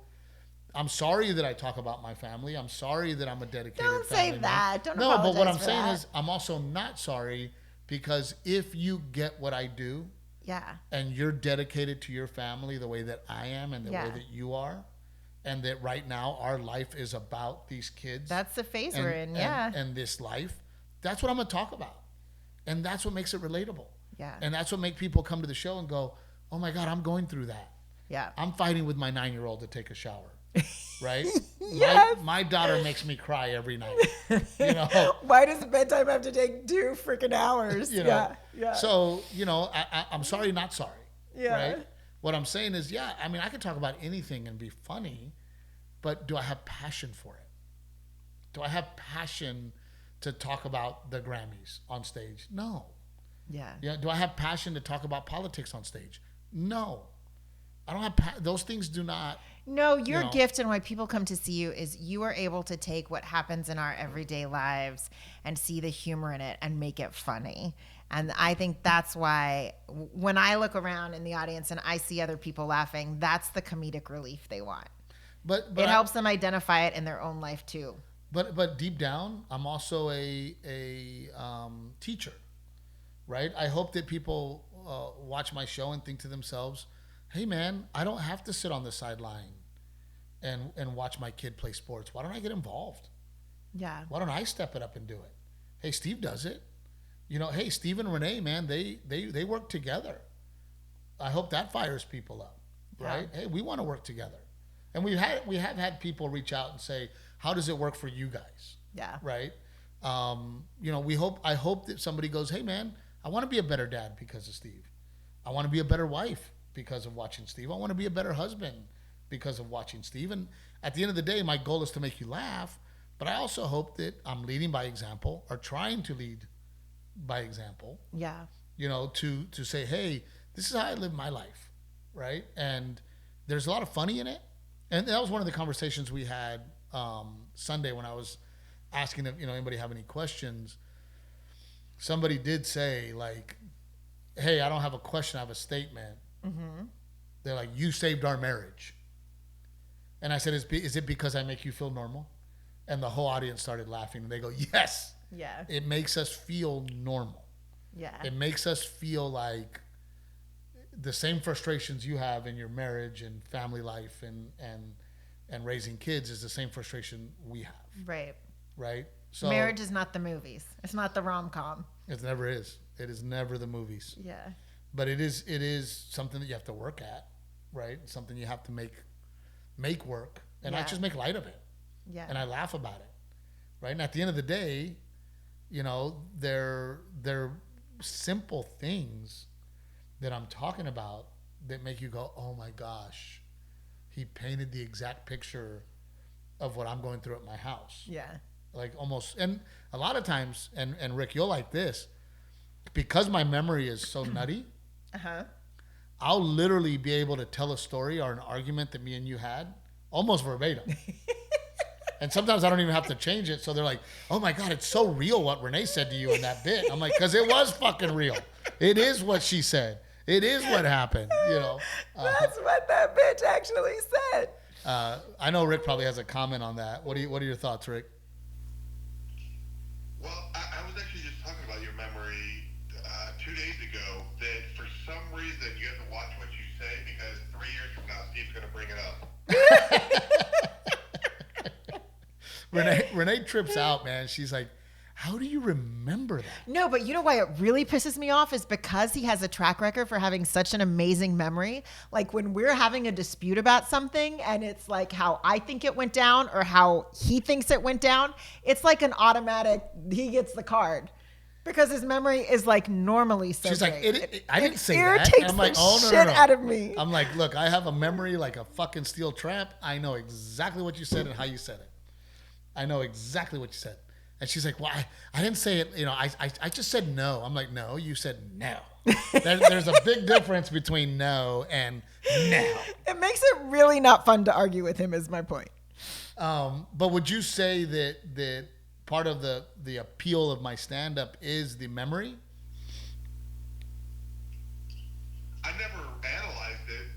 I'm sorry that I talk about my family. I'm sorry that I'm a dedicated family. Don't say that. Don't No, apologize but what I'm for saying that. is I'm also not sorry, because if you get what I do, yeah, and you're dedicated to your family the way that I am and the way Yeah. that you are, and that right now our life is about these kids. That's the phase we're in, yeah. And this life, that's what I'm going to talk about. And that's what makes it relatable. Yeah. And that's what makes people come to the show and go, oh my God, I'm going through that. Yeah. I'm fighting with my 9-year-old to take a shower. right? Yes. My daughter makes me cry every night. You know. Why does bedtime have to take 2 freaking hours? You know. Yeah. So, you know, I'm sorry, not sorry. Yeah. Right? What I'm saying is, yeah, I mean, I can talk about anything and be funny, but do I have passion for it? Do I have passion to talk about the Grammys on stage? No. Yeah. Yeah. Do I have passion to talk about politics on stage? No. I don't have those things. Do not. No, your You know. gift and why people come to see you is you are able to take what happens in our everyday lives and see the humor in it and make it funny. And I think that's why when I look around in the audience and I see other people laughing, that's the comedic relief they want. But It helps them identify it in their own life too. But deep down, I'm also a teacher, right? I hope that people watch my show and think to themselves, hey man, I don't have to sit on the sideline and watch my kid play sports. Why don't I get involved? Yeah. Why don't I step it up and do it? Hey, Steve does it. You know, hey, Steve and Renae, man, they work together. I hope that fires people up, right? Yeah. Hey, we want to work together. And we have had people reach out and say, how does it work for you guys? Yeah. Right? You know, I hope that somebody goes, hey man, I want to be a better dad because of Steve. I want to be a better wife because of watching Steve. I want to be a better husband because of watching Steve. And at the end of the day, my goal is to make you laugh, but I also hope that I'm leading by example or trying to lead by example. Yeah. You know, to say, hey, this is how I live my life, right? And there's a lot of funny in it. And that was one of the conversations we had Sunday when I was asking if, you know, anybody have any questions. Somebody did say, like, hey, I don't have a question, I have a statement. Mm-hmm. They're like, you saved our marriage. And I said, is it because I make you feel normal? And the whole audience started laughing. And they go, yes. Yeah. It makes us feel normal. Yeah. It makes us feel like the same frustrations you have in your marriage and family life and raising kids is the same frustration we have. Right. Right? So Marriage is not the movies. It's not the rom-com. it never is. It is never the movies. Yeah. But it is something that you have to work at, right? Something you have to make work. And I Yeah. just make light of it. Yeah. And I laugh about it. Right? And at the end of the day, you know, they're simple things that I'm talking about that make you go, oh my gosh, he painted the exact picture of what I'm going through at my house. Yeah. Like almost, and a lot of times, and Rick, you'll like this, because my memory is so nutty, Uh-huh. I'll literally be able to tell a story or an argument that me and you had almost verbatim. And sometimes I don't even have to change it. So they're like, oh my God, it's so real what Renae said to you in that bit. I'm like, because it was fucking real. It is what she said. It is what happened, you know. That's what that bitch actually said. I know Rick probably has a comment on that. What are your thoughts, Rick? Well, I was actually just talking about your memory 2 days ago that for some reason you have to watch what you say because 3 years from now Steve's going to bring it up. Renae trips out, man. She's like, how do you remember that? No, but you know why it really pisses me off is because he has a track record for having such an amazing memory. Like when we're having a dispute about something and it's like how I think it went down or how he thinks it went down, it's like an automatic, he gets the card. Because his memory is like normally so She's like, great. I didn't say that. irritates And I'm like, the oh, no, shit no. out of me. I'm like, look, I have a memory like a fucking steel trap. I know exactly what you said and how you said it. I know exactly what you said. And she's like, well, I didn't say it. You know, I just said no. I'm like, no, you said no. There's a big difference between no and no. It makes it really not fun to argue with him is my point. But would you say that part of the appeal of my stand-up is the memory? I never analyzed it.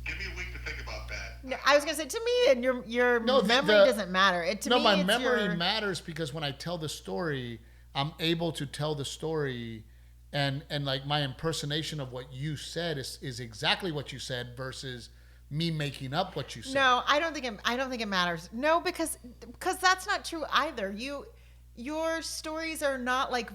Give me a week to think about that. No, I was gonna say to me, and your No, memory doesn't matter. My it's memory matters because when I tell the story, I'm able to tell the story, and like my impersonation of what you said is exactly what you said versus me making up what you said. No, I don't think it matters. No, because that's not true either. Your stories are not like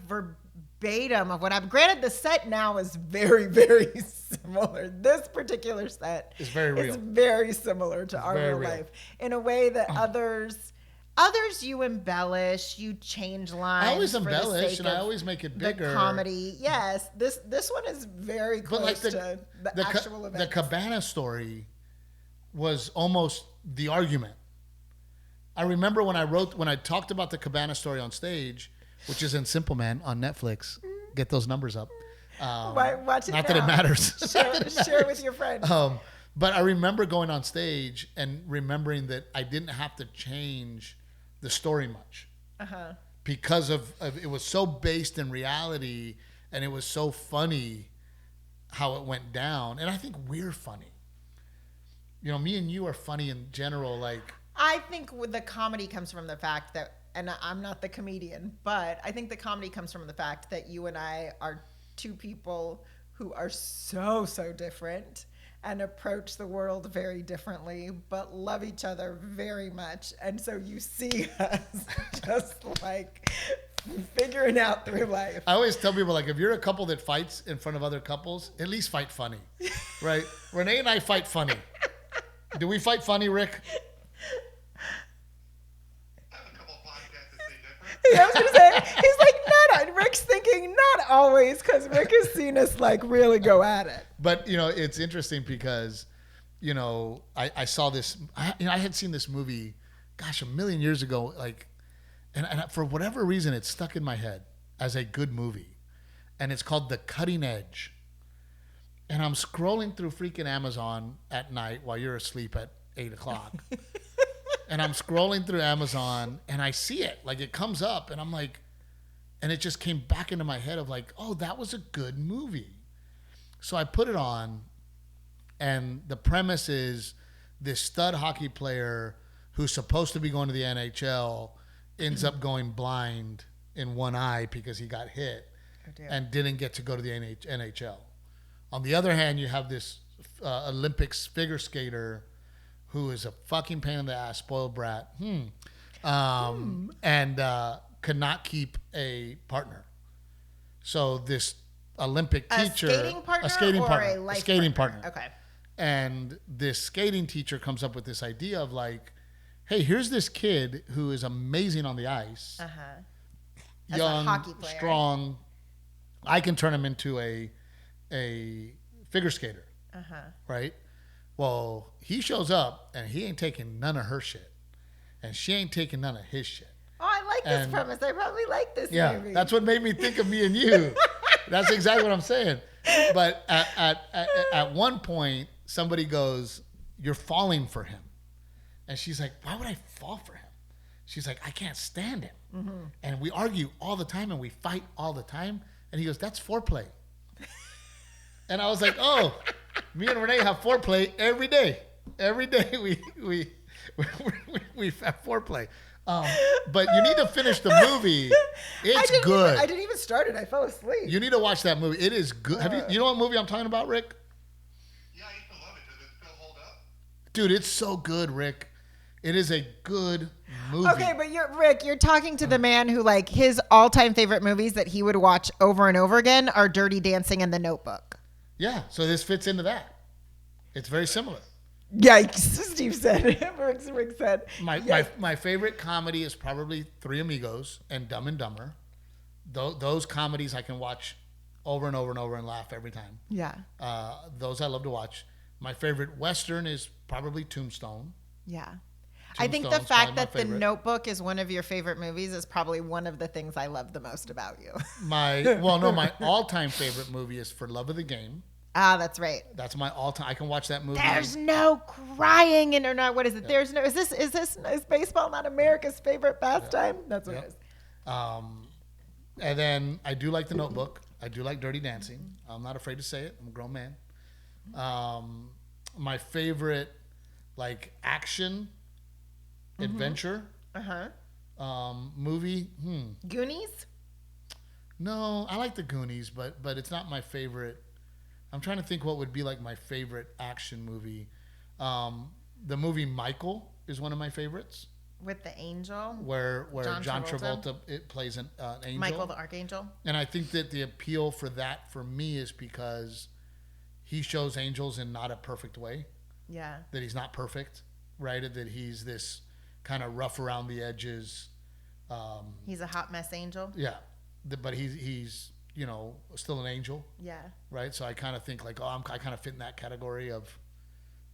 verbatim of what happened. Granted, the set now is very, very similar. This particular set is very real. It's very similar to our real real. life in a way that others you embellish, you change lines. I always for the embellish sake and I of always make it the bigger. comedy. Yes, this one is very close to the actual event. The Cabana story was almost the argument. I remember when I talked about the Cabana story on stage, which is in Simple Man on Netflix. Get those numbers up. Watch it not now. that it matters. Share it with your friends. But I remember going on stage and remembering that I didn't have to change the story much because of it was so based in reality and it was so funny how it went down. And I think we're funny. You know, me and you are funny in general. Like, I think the comedy comes from the fact that, and I'm not the comedian, but I think the comedy comes from the fact that you and I are two people who are so different and approach the world very differently, but love each other very much. And so you see us just like figuring out through life. I always tell people, like, if you're a couple that fights in front of other couples, at least fight funny, right? Renae and I fight funny. Do we fight funny, Rick? Yeah, I was gonna say, he's like, not. Rick's thinking, not always, because Rick has seen us like really go at it. But you know, it's interesting because, you know, I saw this. I had seen this movie, gosh, a million years ago. Like, and for whatever reason, it stuck in my head as a good movie, and it's called The Cutting Edge. And I'm scrolling through freaking Amazon at night while you're asleep at 8:00. And I'm scrolling through Amazon and I see it, like it comes up and I'm like, and it just came back into my head of like, oh, that was a good movie. So I put it on and the premise is this stud hockey player who's supposed to be going to the NHL ends up going blind in one eye because he got hit and didn't get to go to the NHL. On the other hand, you have this Olympics figure skater who is a fucking pain in the ass, spoiled brat, and could not keep a partner. So this Olympic teacher, a skating partner. Okay. And this skating teacher comes up with this idea of like, hey, here's this kid who is amazing on the ice, young, a hockey player, strong. I can turn him into a figure skater, right? Well, he shows up and he ain't taking none of her shit, and she ain't taking none of his shit. Oh, I like this premise. I probably like this movie. Yeah, that's what made me think of me and you. That's exactly what I'm saying. But at one point, somebody goes, "You're falling for him," and she's like, "Why would I fall for him?" She's like, "I can't stand him," and we argue all the time and we fight all the time. And he goes, "That's foreplay." And I was like, "Oh." Me and Renae have foreplay every day. Every day we have foreplay. But you need to finish the movie. It's good. I didn't even start it. I fell asleep. You need to watch that movie. It is good. You know what movie I'm talking about, Rick? Yeah, I used to love it. Does it still hold up? Dude, it's so good, Rick. It is a good movie. Okay, but you're talking to the man who, like, his all-time favorite movies that he would watch over and over again are Dirty Dancing and The Notebook. Yeah, so this fits into that. It's very similar. Yikes, Steve said. Rick said. My favorite comedy is probably Three Amigos and Dumb and Dumber. Those comedies I can watch over and over and over and laugh every time. Yeah. Those I love to watch. My favorite Western is probably Tombstone. Yeah. I think the fact that The Notebook is one of your favorite movies is probably one of the things I love the most about you. My all-time favorite movie is For Love of the Game. Ah, that's right. That's my all-time. I can watch that movie. There's no crying in or not. What is it? Yeah. There's no. Is baseball not America's favorite pastime? Yeah. That's what it is. And then I do like The Notebook. I do like Dirty Dancing. I'm not afraid to say it. I'm a grown man. My favorite, like, action adventure movie. Goonies? No, I like the Goonies, but it's not my favorite. I'm trying to think what would be like my favorite action movie. The movie Michael is one of my favorites. With the angel. Where John Travolta it plays an angel. Michael the Archangel. And I think that the appeal for that for me is because he shows angels in not a perfect way. Yeah. That he's not perfect, right? That he's this kind of rough around the edges. He's a hot mess angel. Yeah. But he's still an angel. Yeah. Right? So I kind of think like, I kind of fit in that category of,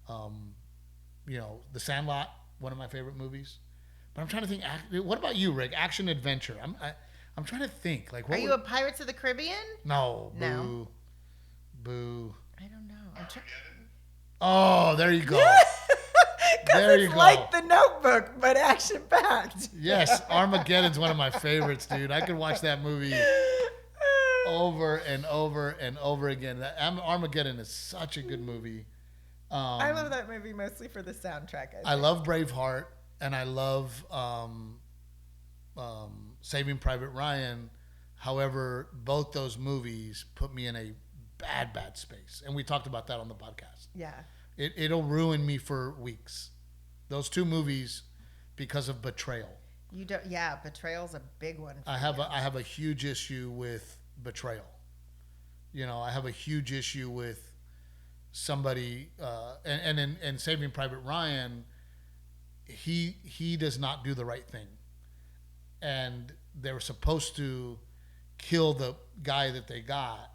The Sandlot, one of my favorite movies. But I'm trying to think, what about you, Rick? Action adventure. I'm trying to think. Like, are you a Pirates of the Caribbean? No. No. Boo. I don't know. Oh, there you go. There you go. Like The Notebook, but action packed. Yes, Armageddon's one of my favorites, dude. I could watch that movie over and over and over again. Armageddon is such a good movie. I love that movie mostly for the soundtrack. I love Braveheart, and I love Saving Private Ryan. However, both those movies put me in a bad space, and we talked about that on the podcast. Yeah, it'll ruin me for weeks. Those two movies, because of betrayal. You don't. Yeah, betrayal's a big one. I have a huge issue with betrayal. I have a huge issue with somebody, and in Saving Private Ryan, he does not do the right thing, and they were supposed to kill the guy that they got,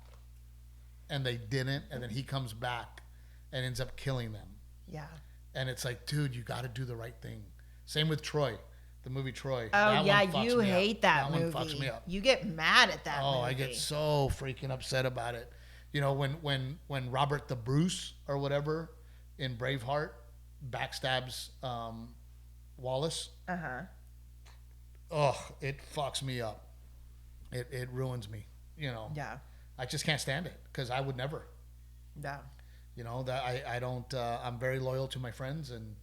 and they didn't, and then he comes back and ends up killing them. Yeah. And it's like, dude, you got to do the right thing. Same with Troy, the movie Troy. Oh, yeah, you hate that movie. That one fucks me up. You get mad at that movie. Oh, I get so freaking upset about it. When Robert the Bruce or whatever in Braveheart backstabs Wallace. Uh-huh. Oh, it fucks me up. It ruins me. Yeah. I just can't stand it because I would never. Yeah. That I don't. I'm very loyal to my friends, and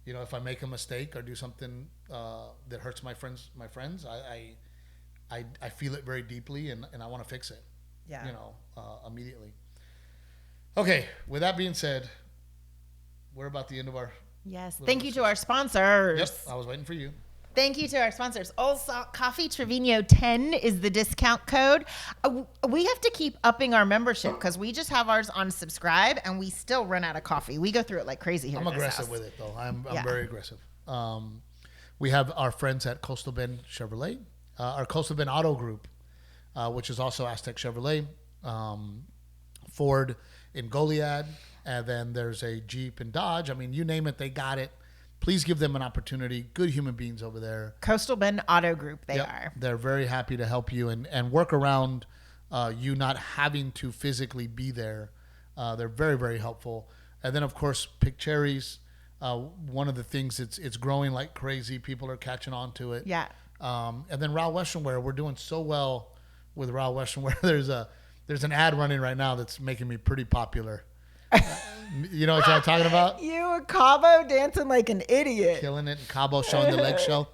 if I make a mistake or do something that hurts my friends, I feel it very deeply, and I want to fix it. Yeah. Immediately. Okay. With that being said, we're about the end of our. Yes. Thank you to our sponsors. Yep. I was waiting for you. Thank you to our sponsors. Old Salt Coffee, Trevino 10 is the discount code. We have to keep upping our membership because we just have ours on subscribe and we still run out of coffee. We go through it like crazy here. I'm aggressive with it though. I'm very aggressive. We have our friends at Coastal Bend Chevrolet, our Coastal Bend Auto Group, which is also Aztec Chevrolet, Ford in Goliad, and then there's a Jeep and Dodge. I mean, you name it, they got it. Please give them an opportunity. Good human beings over there. Coastal Bend Auto Group, they are. They're very happy to help you and work around you not having to physically be there. They're very, very helpful. And then, of course, pick Cherries. One of the things, it's growing like crazy. People are catching on to it. Yeah. And then Raw Western Wear. We're doing so well with Raw Western Wear. There's an ad running right now that's making me pretty popular. You know what I'm talking about? You and Cabo dancing like an idiot. Killing it. And Cabo showing the leg show.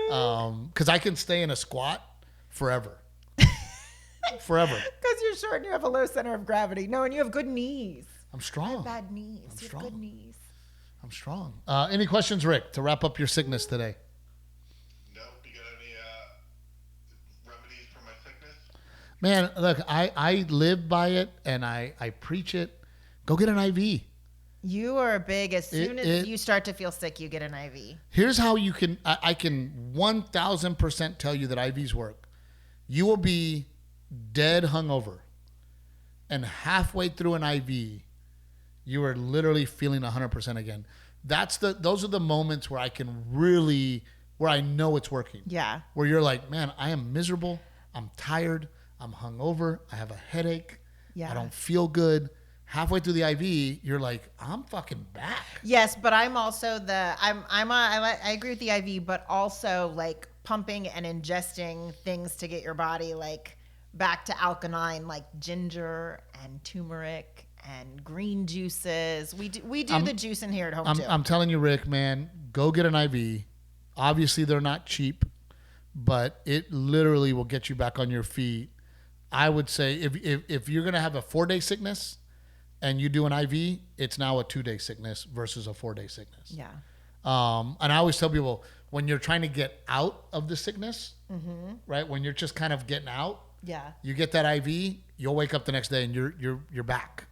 Because I can stay in a squat forever. Forever. Because you're short and you have a low center of gravity. No, and you have good knees. I'm strong. I have bad knees. You have good knees. I'm strong. Any questions, Rick, to wrap up your sickness today? No. You got any remedies for my sickness? Man, look, I live by it and I preach it. Go get an IV. You are big. As soon as you start to feel sick, you get an IV. Here's how you can, I can 1,000% tell you that IVs work. You will be dead hungover, and halfway through an IV, you are literally feeling 100% again. Those are the moments where where I know it's working. Yeah. Where you're like, man, I am miserable. I'm tired. I'm hungover. I have a headache. Yeah. I don't feel good. Halfway through the IV, you're like, I'm fucking back. Yes, but I'm also I agree with the IV, but also like pumping and ingesting things to get your body like back to alkaline, like ginger and turmeric and green juices. We do the juice in here at home too. I'm telling you, Rick, man, go get an IV. Obviously, they're not cheap, but it literally will get you back on your feet. I would say if you're gonna have a 4-day sickness and you do an IV, it's now a 2-day sickness versus a 4-day sickness. Yeah. And I always tell people, when you're trying to get out of the sickness, right? When you're just kind of getting out, you get that IV, you'll wake up the next day and you're back.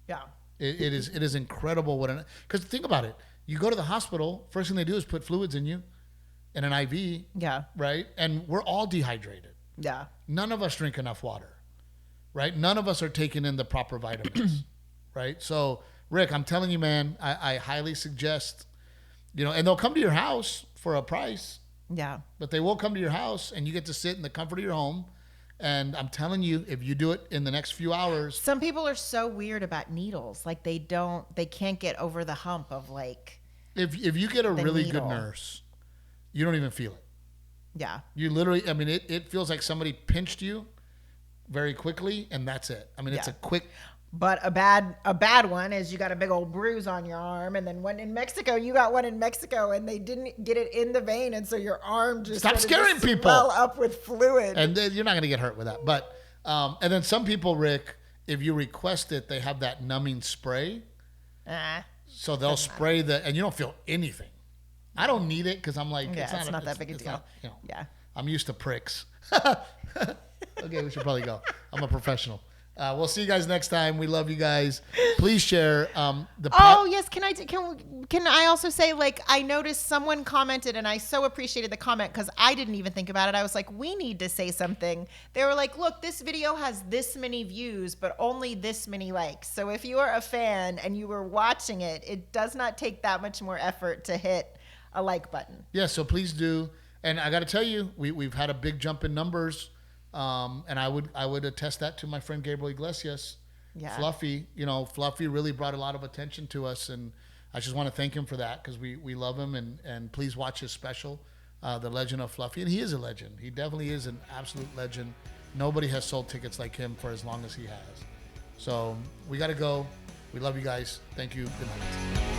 Yeah. It is incredible because think about it. You go to the hospital, first thing they do is put fluids in you and an IV. Yeah. Right? And we're all dehydrated. Yeah. None of us drink enough water. Right? None of us are taking in the proper vitamins. Right? So, Rick, I'm telling you, man, I highly suggest, and they'll come to your house for a price. Yeah. But they will come to your house and you get to sit in the comfort of your home. And I'm telling you, if you do it in the next few hours. Some people are so weird about needles. Like they can't get over the hump of like. If you get a really needle. good nurse, you don't even feel it. Yeah. You literally, it feels like somebody pinched you very quickly and that's it. It's a quick. But a bad one is you got a big old bruise on your arm, and then one in Mexico, you got one in Mexico, and they didn't get it in the vein, and so your arm just stop scaring people. Swell up with fluid, and then you're not going to get hurt with that. But and then some people, Rick, if you request it, they have that numbing spray, so they'll spray and you don't feel anything. I don't need it because I'm like, it's not that big a deal. Yeah, I'm used to pricks. Okay, we should probably go. I'm a professional. We'll see you guys next time. We love you guys. Please share yes. Can I also say, like, I noticed someone commented, and I so appreciated the comment because I didn't even think about it. I was like, we need to say something. They were like, look, this video has this many views, but only this many likes. So if you are a fan and you were watching it, it does not take that much more effort to hit a like button. Yeah, so please do. And I got to tell you, we've had a big jump in numbers. And I would attest that to my friend Gabriel Iglesias. Yeah. Fluffy, Fluffy really brought a lot of attention to us, and I just want to thank him for that because we love him, and please watch his special, The Legend of Fluffy. And he is a legend. He definitely is an absolute legend. Nobody has sold tickets like him for as long as he has. So we got to go. We love you guys. Thank you. Good night.